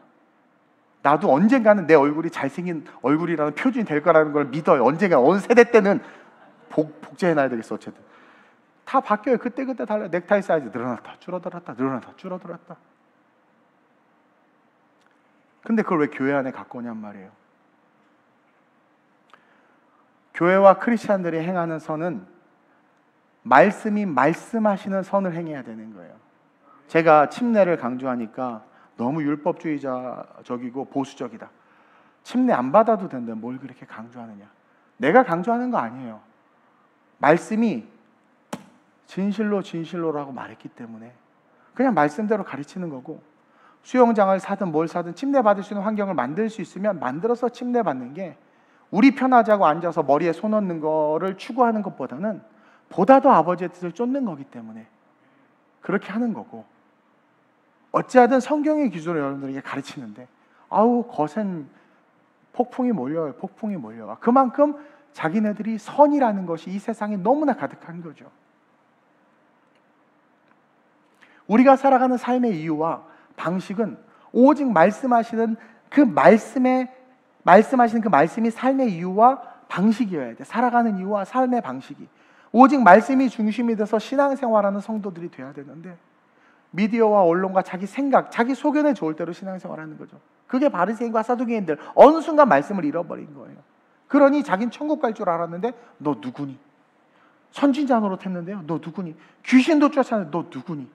나도 언젠가는 내 얼굴이 잘생긴 얼굴이라는 표준이 될 거라는 걸 믿어요. 언젠가 어느 세대 때는 복제해놔야 되겠어. 어쨌든 다 바뀌어요. 그때그때 달라요. 넥타이 사이즈 늘어났다 줄어들었다 늘어났다 줄어들었다. 근데 그걸 왜 교회 안에 갖고 오냔 말이에요. 교회와 크리스찬들이 행하는 선은 말씀이 말씀하시는 선을 행해야 되는 거예요. 제가 침례를 강조하니까 너무 율법주의자적이고 보수적이다. 침례 안 받아도 된다. 뭘 그렇게 강조하느냐. 내가 강조하는 거 아니에요. 말씀이 진실로 진실로라고 말했기 때문에 그냥 말씀대로 가르치는 거고, 수영장을 사든 뭘 사든 침례 받을 수 있는 환경을 만들 수 있으면 만들어서 침례 받는 게, 우리 편하자고 앉아서 머리에 손 얹는 거를 추구하는 것보다는 보다 더 아버지의 뜻을 쫓는 거기 때문에 그렇게 하는 거고, 어찌하든 성경의 기준으로 여러분들에게 가르치는데 아우 거센 폭풍이 몰려와요. 폭풍이 몰려와. 그만큼 자기네들이 선이라는 것이 이 세상에 너무나 가득한 거죠. 우리가 살아가는 삶의 이유와 방식은 오직 말씀하시는 그 말씀이 삶의 이유와 방식이어야 돼. 살아가는 이유와 삶의 방식이 오직 말씀이 중심이 돼서 신앙생활하는 성도들이 돼야 되는데, 미디어와 언론과 자기 생각, 자기 소견에 좋을 대로 신앙생활하는 거죠. 그게 바리새인과 사두개인들, 어느 순간 말씀을 잃어버린 거예요. 그러니 자긴 천국 갈 줄 알았는데 너 누구니? 선진자 노릇했는데요, 너 누구니? 귀신도 쫓아냈는데 너 누구니?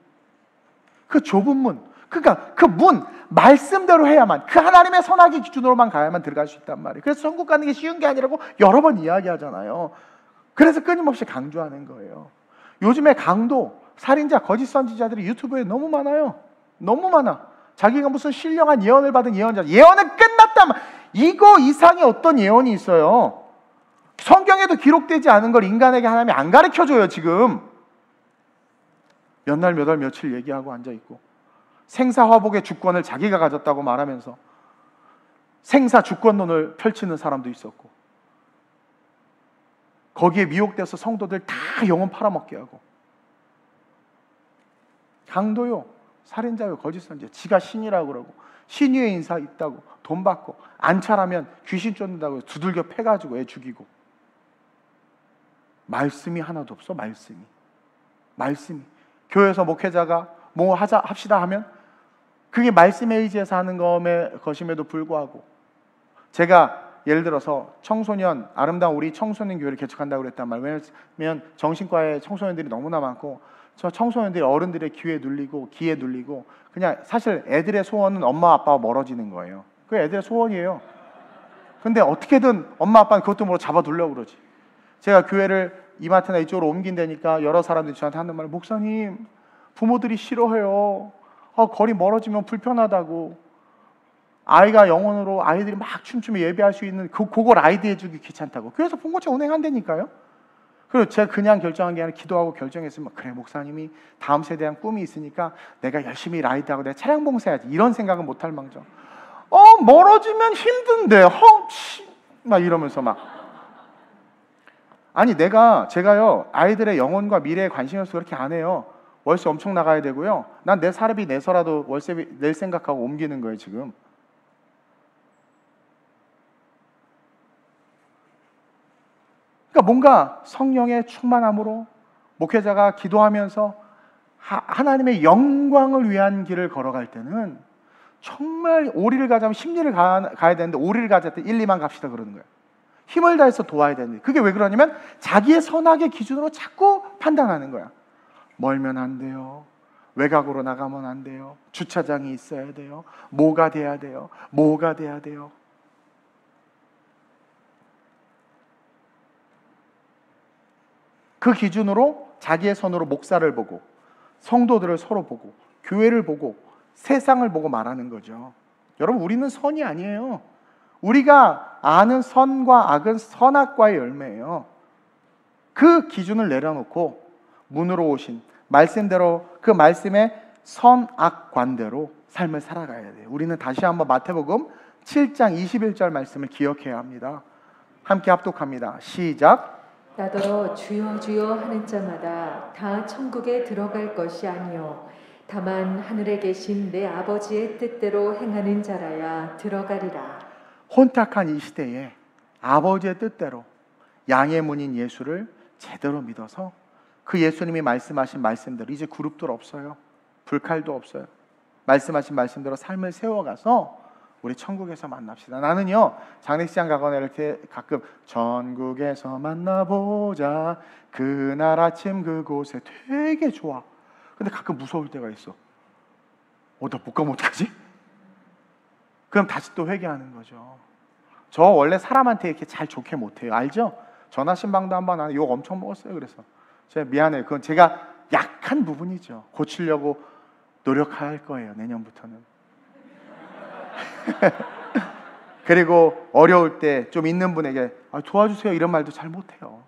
그 좁은 문, 그러니까 그 문, 말씀대로 해야만, 그 하나님의 선악의 기준으로만 가야만 들어갈 수 있단 말이에요. 그래서 천국 가는 게 쉬운 게 아니라고 여러 번 이야기하잖아요. 그래서 끊임없이 강조하는 거예요. 요즘에 강도, 살인자, 거짓 선지자들이 유튜브에 너무 많아요. 너무 많아. 자기가 무슨 신령한 예언을 받은 예언자, 예언은 끝났다. 이거 이상의 어떤 예언이 있어요? 성경에도 기록되지 않은 걸 인간에게 하나님이 안 가르쳐줘요. 지금 몇 날 몇 월 며칠 얘기하고 앉아있고, 생사화복의 주권을 자기가 가졌다고 말하면서 생사 주권론을 펼치는 사람도 있었고, 거기에 미혹돼서 성도들 다 영혼 팔아먹게 하고, 강도요, 살인자요, 거짓 선지자, 지가 신이라고 그러고 신유의 인사 있다고 돈 받고 안 차라면 귀신 쫓는다고 두들겨 패가지고 애 죽이고, 말씀이 하나도 없어. 말씀이 교회에서 목회자가 뭐 합시다 하면 그게 말씀에 의지해서 하는 것임에도 불구하고, 제가 예를 들어서 청소년, 아름다운 우리 청소년 교회를 개척한다고 그랬단 말이에요. 왜냐면 정신과에 청소년들이 너무나 많고, 저 청소년들이 어른들의 기에 눌리고 그냥 사실 애들의 소원은 엄마 아빠와 멀어지는 거예요. 그게 애들의 소원이에요. 근데 어떻게든 엄마 아빠는 그것도 모르고 잡아두려고 그러지. 제가 교회를 이마트나 이쪽으로 옮긴다니까 여러 사람들이 저한테 하는 말, 목사님 부모들이 싫어해요. 거리 멀어지면 불편하다고. 아이가 영혼으로 아이들이 막 춤추며 예배할 수 있는 그걸 라이드 해주기 귀찮다고. 그래서 봉고차 운행한다니까요. 그리고 제가 그냥 결정한 게 아니라 기도하고 결정했으면, 그래 목사님이 다음 세대에 대한 꿈이 있으니까 내가 열심히 라이드하고 내가 차량 봉사해야지, 이런 생각은 못할 망정 멀어지면 힘든데 막 이러면서 막, 아니 제가요 아이들의 영혼과 미래에 관심이 없어서 그렇게 안 해요. 월세 엄청 나가야 되고요. 난 내 사례비 내서라도 월세 낼 생각하고 옮기는 거예요 지금. 그러니까 뭔가 성령의 충만함으로 목회자가 기도하면서 하나님의 영광을 위한 길을 걸어갈 때는 정말 오리를 가자면 심리를 가야 되는데, 오리를 가자 때 1, 2만 갑시다 그러는 거예요. 힘을 다해서 도와야 되는데, 그게 왜 그러냐면 자기의 선악의 기준으로 자꾸 판단하는 거야. 멀면 안 돼요, 외곽으로 나가면 안 돼요, 주차장이 있어야 돼요, 뭐가 돼야 돼요. 그 기준으로 자기의 선으로 목사를 보고 성도들을 서로 보고 교회를 보고 세상을 보고 말하는 거죠. 여러분, 우리는 선이 아니에요. 우리가 아는 선과 악은 선악과의 열매예요. 그 기준을 내려놓고 문으로 오신 말씀대로, 그 말씀의 선악관대로 삶을 살아가야 돼요. 우리는 다시 한번 마태복음 7장 21절 말씀을 기억해야 합니다. 함께 합독합니다. 시작. 나더러 주여 주여 하는 자마다 다 천국에 들어갈 것이 아니요 다만 하늘에 계신 내 아버지의 뜻대로 행하는 자라야 들어가리라. 혼탁한 이 시대에 아버지의 뜻대로 양의 문인 예수를 제대로 믿어서 그 예수님이 말씀하신 말씀대로, 이제 그룹들 없어요, 불칼도 없어요, 말씀하신 말씀대로 삶을 세워가서 우리 천국에서 만납시다. 나는요 장례식장 가거나 이럴 때 가끔 전국에서 만나보자 그날 아침 그곳에 되게 좋아. 근데 가끔 무서울 때가 있어. 나 못 가면 어떡하지? 그럼 다시 또 회개하는 거죠. 저 원래 사람한테 이렇게 잘 좋게 못해요. 알죠? 전화 신방도 한번 안 욕 엄청 먹었어요. 그래서 제가 미안해요. 그건 제가 약한 부분이죠. 고치려고 노력할 거예요. 내년부터는. 그리고 어려울 때 좀 있는 분에게 도와주세요 이런 말도 잘 못해요.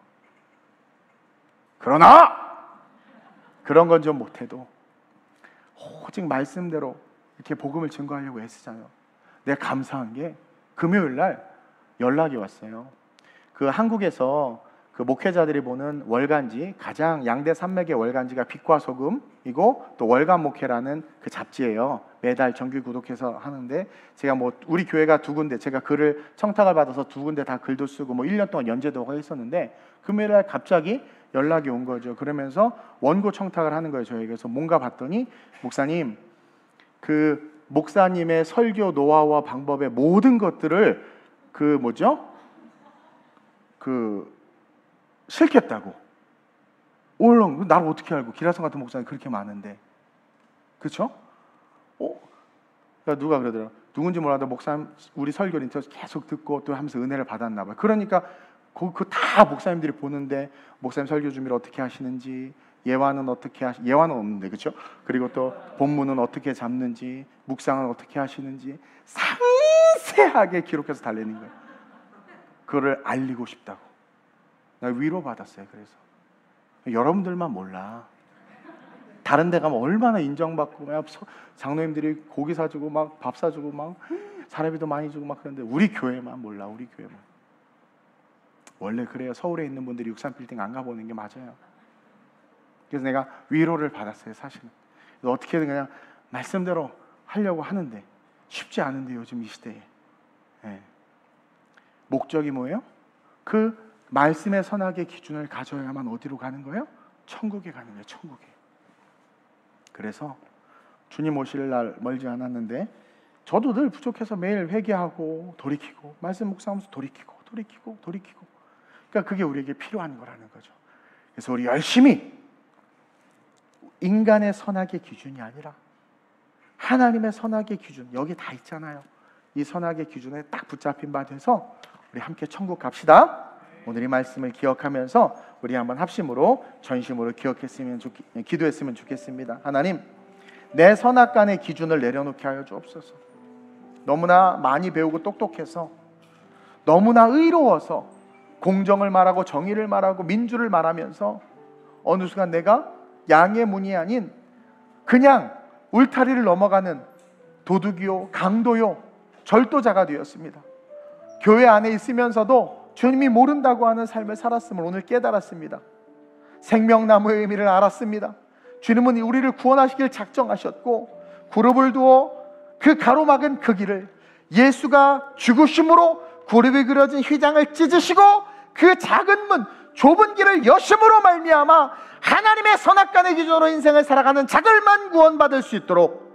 그러나 그런 건 좀 못해도 오직 말씀대로 이렇게 복음을 증거하려고 애쓰잖아요. 내가 감사한 게 금요일 날 연락이 왔어요. 그 한국에서 그 목회자들이 보는 월간지, 가장 양대 산맥의 월간지가 빛과 소금이고 또 월간 목회라는 그 잡지예요. 매달 정기 구독해서 하는데, 제가 뭐 우리 교회가 두 군데, 제가 글을 청탁을 받아서 두 군데 다 글도 쓰고 뭐 1년 동안 연재도 하고 했었는데, 금요일 날 갑자기 연락이 온 거죠. 그러면서 원고 청탁을 하는 거예요, 저에게. 그래서 뭔가 봤더니, 목사님, 그 목사님의 설교 노하우와 방법의 모든 것들을 싫겠다고. 얼른, 나를 어떻게 알고? 기라성 같은 목사님 그렇게 많은데, 그렇죠? 누가 그러더라고. 누군지 몰라도 목사님 우리 설교 인터뷰 계속 듣고 또 하면서 은혜를 받았나 봐요. 그러니까 그 다 목사님들이 보는데, 목사님 설교 준비를 어떻게 하시는지, 예화는 어떻게 예화는 없는데, 그렇죠? 그리고 또 본문은 어떻게 잡는지, 묵상은 어떻게 하시는지 상세하게 기록해서 달리는 거예요. 그거를 알리고 싶다고. 나 위로받았어요. 그래서 여러분들만 몰라. 다른 데 가면 얼마나 인정받고 막 장로님들이 고기 사주고 막 밥 사주고 막 사례비도 많이 주고 막 그런데, 우리 교회만 몰라. 우리 교회만. 원래 그래요. 서울에 있는 분들이 63빌딩 안 가보는 게 맞아요. 그래서 내가 위로를 받았어요. 사실은. 어떻게든 그냥 말씀대로 하려고 하는데 쉽지 않은데, 요즘 이 시대에. 목적이 뭐예요? 그 말씀의 선악의 기준을 가져야만 어디로 가는 거예요? 천국에 가는 거예요. 천국에. 그래서 주님 오실 날 멀지 않았는데, 저도 늘 부족해서 매일 회개하고 돌이키고, 말씀 묵상하면서 돌이키고. 그러니까 그게 우리에게 필요한 거라는 거죠. 그래서 우리 열심히, 인간의 선악의 기준이 아니라 하나님의 선악의 기준, 여기 다 있잖아요. 이 선악의 기준에 딱 붙잡힌 바 돼서 우리 함께 천국 갑시다. 오늘 이 말씀을 기억하면서 우리 한번 합심으로 전심으로 기도했으면 좋겠습니다. 하나님, 내 선악간의 기준을 내려놓게 하여 주옵소서. 너무나 많이 배우고 똑똑해서, 너무나 의로워서 공정을 말하고 정의를 말하고 민주를 말하면서 어느 순간 내가 양의 문이 아닌 그냥 울타리를 넘어가는 도둑이요, 강도요, 절도자가 되었습니다. 교회 안에 있으면서도 주님이 모른다고 하는 삶을 살았음을 오늘 깨달았습니다. 생명나무의 의미를 알았습니다. 주님은 우리를 구원하시길 작정하셨고, 그룹을 두어 그 가로막은 그 길을 예수가 죽으심으로 그룹이 그려진 휘장을 찢으시고 그 작은 문, 좁은 길을 여심으로 말미암아 하나님의 선악간의 기준으로 인생을 살아가는 자들만 구원받을 수 있도록,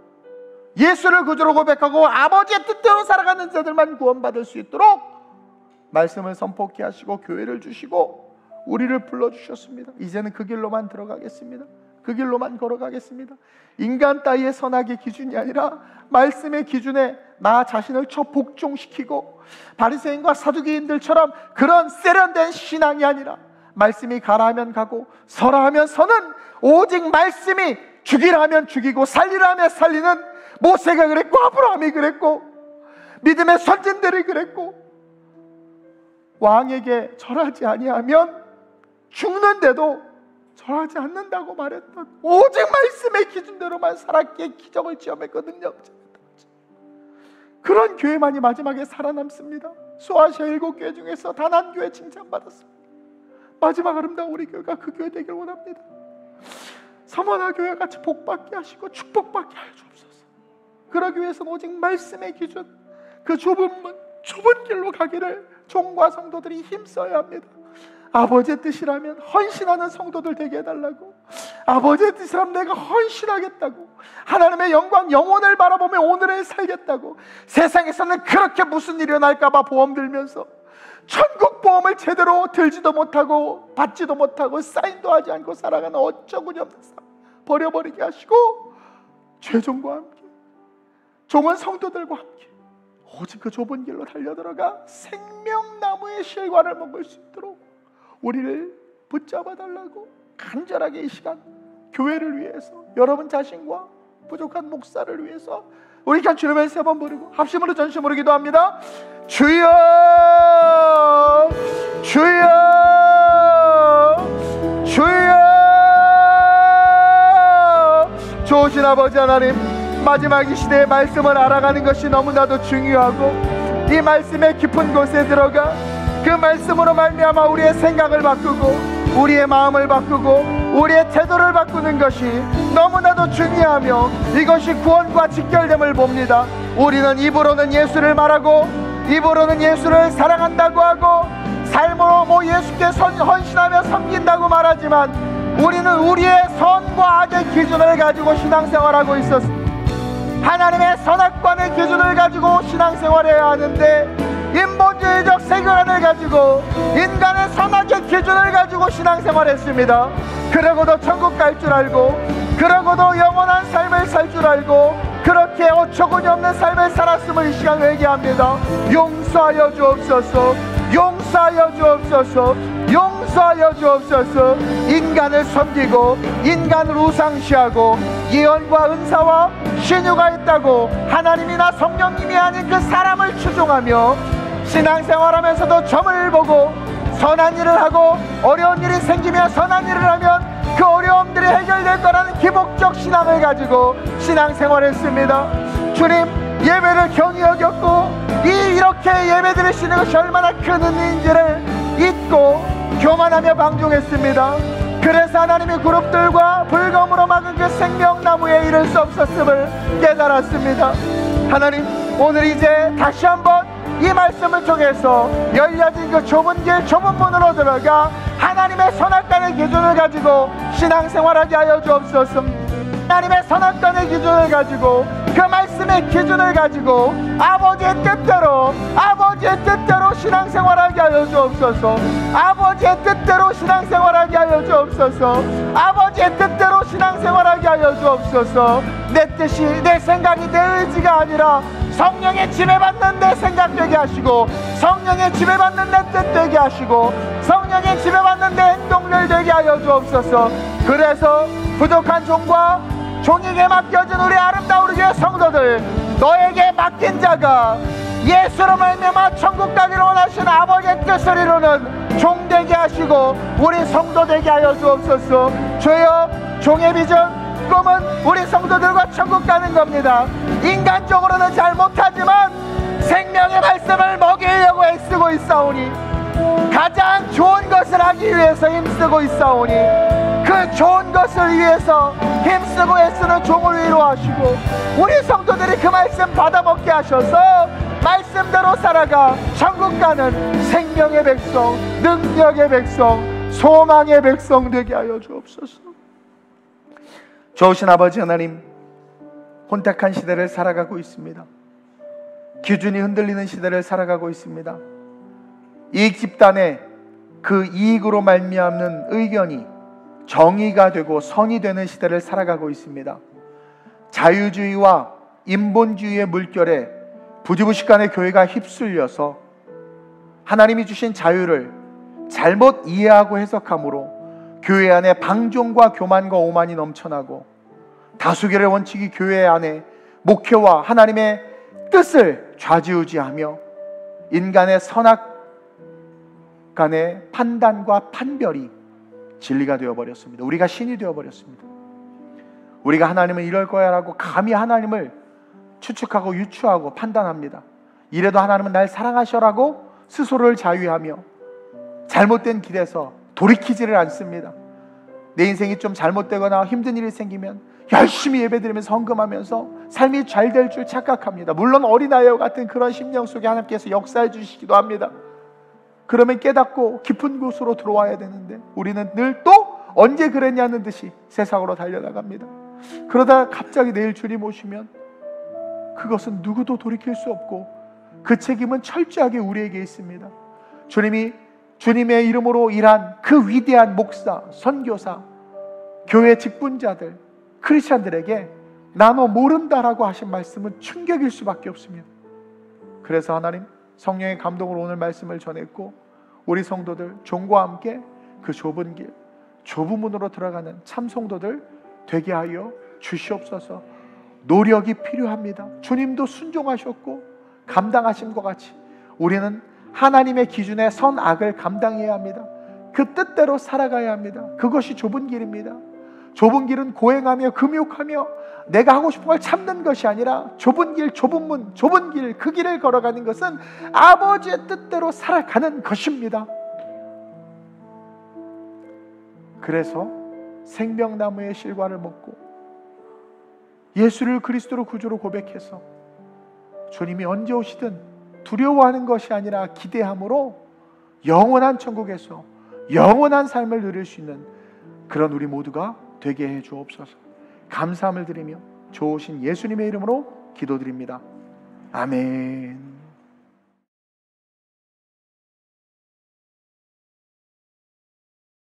예수를 구주로 고백하고 아버지의 뜻대로 살아가는 자들만 구원받을 수 있도록 말씀을 선포케 하시고 교회를 주시고 우리를 불러주셨습니다. 이제는 그 길로만 들어가겠습니다. 그 길로만 걸어가겠습니다. 인간 따위의 선악의 기준이 아니라 말씀의 기준에 나 자신을 복종시키고, 바리새인과 사두개인들처럼 그런 세련된 신앙이 아니라 말씀이 가라 하면 가고 서라 하면 서는, 오직 말씀이 죽이라 하면 죽이고 살리라 하면 살리는, 모세가 그랬고 아브라함이 그랬고 믿음의 선진들이 그랬고, 왕에게 절하지 아니하면 죽는데도 절하지 않는다고 말했던, 오직 말씀의 기준대로만 살았기에 기적을 지어맺고 능력을, 그런 교회만이 마지막에 살아남습니다. 소아시아 7교회 중에서 단 한 교회 칭찬받았습니다. 마지막 아름다운 우리 교회가 그 교회 되길 원합니다. 서머나 교회 같이 복받게 하시고 축복받게 하여 주옵소서. 그러기 위해서는 오직 말씀의 기준, 그 좁은 문, 좁은 길로 가기를 종과 성도들이 힘써야 합니다. 아버지의 뜻이라면 헌신하는 성도들 되게 해달라고, 아버지의 뜻이라면 내가 헌신하겠다고, 하나님의 영광 영혼을 바라보며 오늘을 살겠다고, 세상에서는 그렇게 무슨 일이 일어날까봐 보험 들면서 천국 보험을 제대로 들지도 못하고 받지도 못하고 사인도 하지 않고 살아가는 어처구니 없는 삶 버려버리게 하시고, 최종과 함께 종은 성도들과 함께 오직 그 좁은 길로 달려들어가 생명나무의 실과를 먹을 수 있도록 우리를 붙잡아 달라고 간절하게 이 시간 교회를 위해서, 여러분 자신과 부족한 목사를 위해서 우리 그냥 주님을 3번 부르고 합심으로 전심으로 기도합니다. 주여, 주여, 주여. 좋으신 아버지 하나님, 마지막 이 시대의 말씀을 알아가는 것이 너무나도 중요하고, 이 말씀의 깊은 곳에 들어가 그 말씀으로 말미암아 우리의 생각을 바꾸고 우리의 마음을 바꾸고 우리의 태도를 바꾸는 것이 너무나도 중요하며, 이것이 구원과 직결됨을 봅니다. 우리는 입으로는 예수를 말하고 입으로는 예수를 사랑한다고 하고 삶으로 예수께 헌신하며 섬긴다고 말하지만, 우리는 우리의 선과 악의 기준을 가지고 신앙생활하고 있었습니다. 하나님의 선악관의 기준을 가지고 신앙생활해야 하는데, 인본주의적 세계관을 가지고 인간의 선악의 기준을 가지고 신앙생활했습니다. 그러고도 천국 갈 줄 알고, 그러고도 영원한 삶을 살 줄 알고, 그렇게 어처구니 없는 삶을 살았음을 이 시간 회개합니다. 용서하여 주옵소서, 용서하여 주옵소서, 용서하여 주옵소서. 인간을 섬기고 인간을 우상시하고 예언과 은사와 신유가 있다고 하나님이나 성령님이 아닌 그 사람을 추종하며 신앙생활하면서도 점을 보고 선한 일을 하고 어려운 일이 생기면 선한 일을 하면 그 어려움들이 해결될 거라는 기복적 신앙을 가지고 신앙생활했습니다. 주님, 예배를 경히 여겼고 이렇게 예배 드리시는 것이 얼마나 큰 은혜인지를 잊고 교만하며 방종했습니다. 그래서 하나님의 그룹들과 불검으로 막은 그 생명나무에 이를 수 없었음을 깨달았습니다. 하나님, 오늘 이제 다시 한번 이 말씀을 통해서 열려진 그 좁은 길, 좁은 문으로 들어가 하나님의 선악간의 기준을 가지고 신앙생활하게 하여 주옵소서. 하나님의 선악간의 기준을 가지고, 그 말씀의 기준을 가지고 아버지의 뜻대로 신앙생활하게 하여 주옵소서. 아버지의 뜻대로 신앙생활하게 하여 주옵소서. 아버지의 뜻대로 신앙생활하게 하여 주옵소서. 내 뜻이, 내 생각이, 내 의지가 아니라 성령의 지배받는 내 생각 되게 하시고, 성령의 지배받는 내 뜻 되게 하시고, 성령의 지배받는 내 행동들 되게 하여 주옵소서. 그래서 부족한 종과 종에게 맡겨진 우리 아름다운 우리 성도들, 너에게 맡긴 자가 예수로 말미암아 천국 가기를 원하시는 아버지의 뜻을 이루는 종 되게 하시고 우리 성도 되게 하여 주옵소서. 주여, 종의 비전, 꿈은 우리 성도들과 천국 가는 겁니다. 인간적으로는 잘 못하지만 생명의 말씀을 먹이려고 애쓰고 있사오니, 가장 좋은 것을 하기 위해서 힘쓰고 있사오니, 그 좋은 것을 위해서 힘쓰고 애쓰는 종을 위로하시고 우리 성도들이 그 말씀 받아먹게 하셔서 말씀대로 살아가 천국 가는 생명의 백성, 능력의 백성, 소망의 백성 되게 하여 주옵소서. 좋으신 아버지 하나님, 혼탁한 시대를 살아가고 있습니다. 기준이 흔들리는 시대를 살아가고 있습니다. 이익 집단의 그 이익으로 말미암는 의견이 정의가 되고 선이 되는 시대를 살아가고 있습니다. 자유주의와 인본주의의 물결에 부지부식간의 교회가 휩쓸려서 하나님이 주신 자유를 잘못 이해하고 해석함으로 교회 안에 방종과 교만과 오만이 넘쳐나고, 다수결의 원칙이 교회 안에 목회와 하나님의 뜻을 좌지우지하며 인간의 선악 간의 판단과 판별이 진리가 되어버렸습니다. 우리가 신이 되어버렸습니다. 우리가 하나님은 이럴 거야 라고 감히 하나님을 추측하고 유추하고 판단합니다. 이래도 하나님은 날 사랑하셔라고 스스로를 자유하며 잘못된 길에서 돌이키지를 않습니다. 내 인생이 좀 잘못되거나 힘든 일이 생기면 열심히 예배드리면서 헌금하면서 삶이 잘 될 줄 착각합니다. 물론 어린아이와 같은 그런 심령 속에 하나님께서 역사해 주시기도 합니다. 그러면 깨닫고 깊은 곳으로 들어와야 되는데 우리는 늘 또 언제 그랬냐는 듯이 세상으로 달려나갑니다. 그러다 갑자기 내일 주님 오시면 그것은 누구도 돌이킬 수 없고 그 책임은 철저하게 우리에게 있습니다. 주님이 주님의 이름으로 일한 그 위대한 목사, 선교사, 교회 직분자들, 크리스찬들에게 나 너 모른다라고 하신 말씀은 충격일 수밖에 없습니다. 그래서 하나님 성령의 감동으로 오늘 말씀을 전했고, 우리 성도들 종과 함께 그 좁은 길, 좁은 문으로 들어가는 참 성도들 되게 하여 주시옵소서. 노력이 필요합니다. 주님도 순종하셨고 감당하신 것 같이 우리는 하나님의 기준에 선악을 감당해야 합니다. 그 뜻대로 살아가야 합니다. 그것이 좁은 길입니다. 좁은 길은 고행하며 금욕하며 내가 하고 싶은 걸 참는 것이 아니라, 좁은 길, 좁은 문, 좁은 길, 그 길을 걸어가는 것은 아버지의 뜻대로 살아가는 것입니다. 그래서 생명나무의 실과를 먹고 예수를 그리스도로 구주로 고백해서 주님이 언제 오시든 두려워하는 것이 아니라 기대함으로 영원한 천국에서 영원한 삶을 누릴 수 있는 그런 우리 모두가 되게 해 주옵소서. 감사함을 드리며 좋으신 예수님의 이름으로 기도드립니다. 아멘.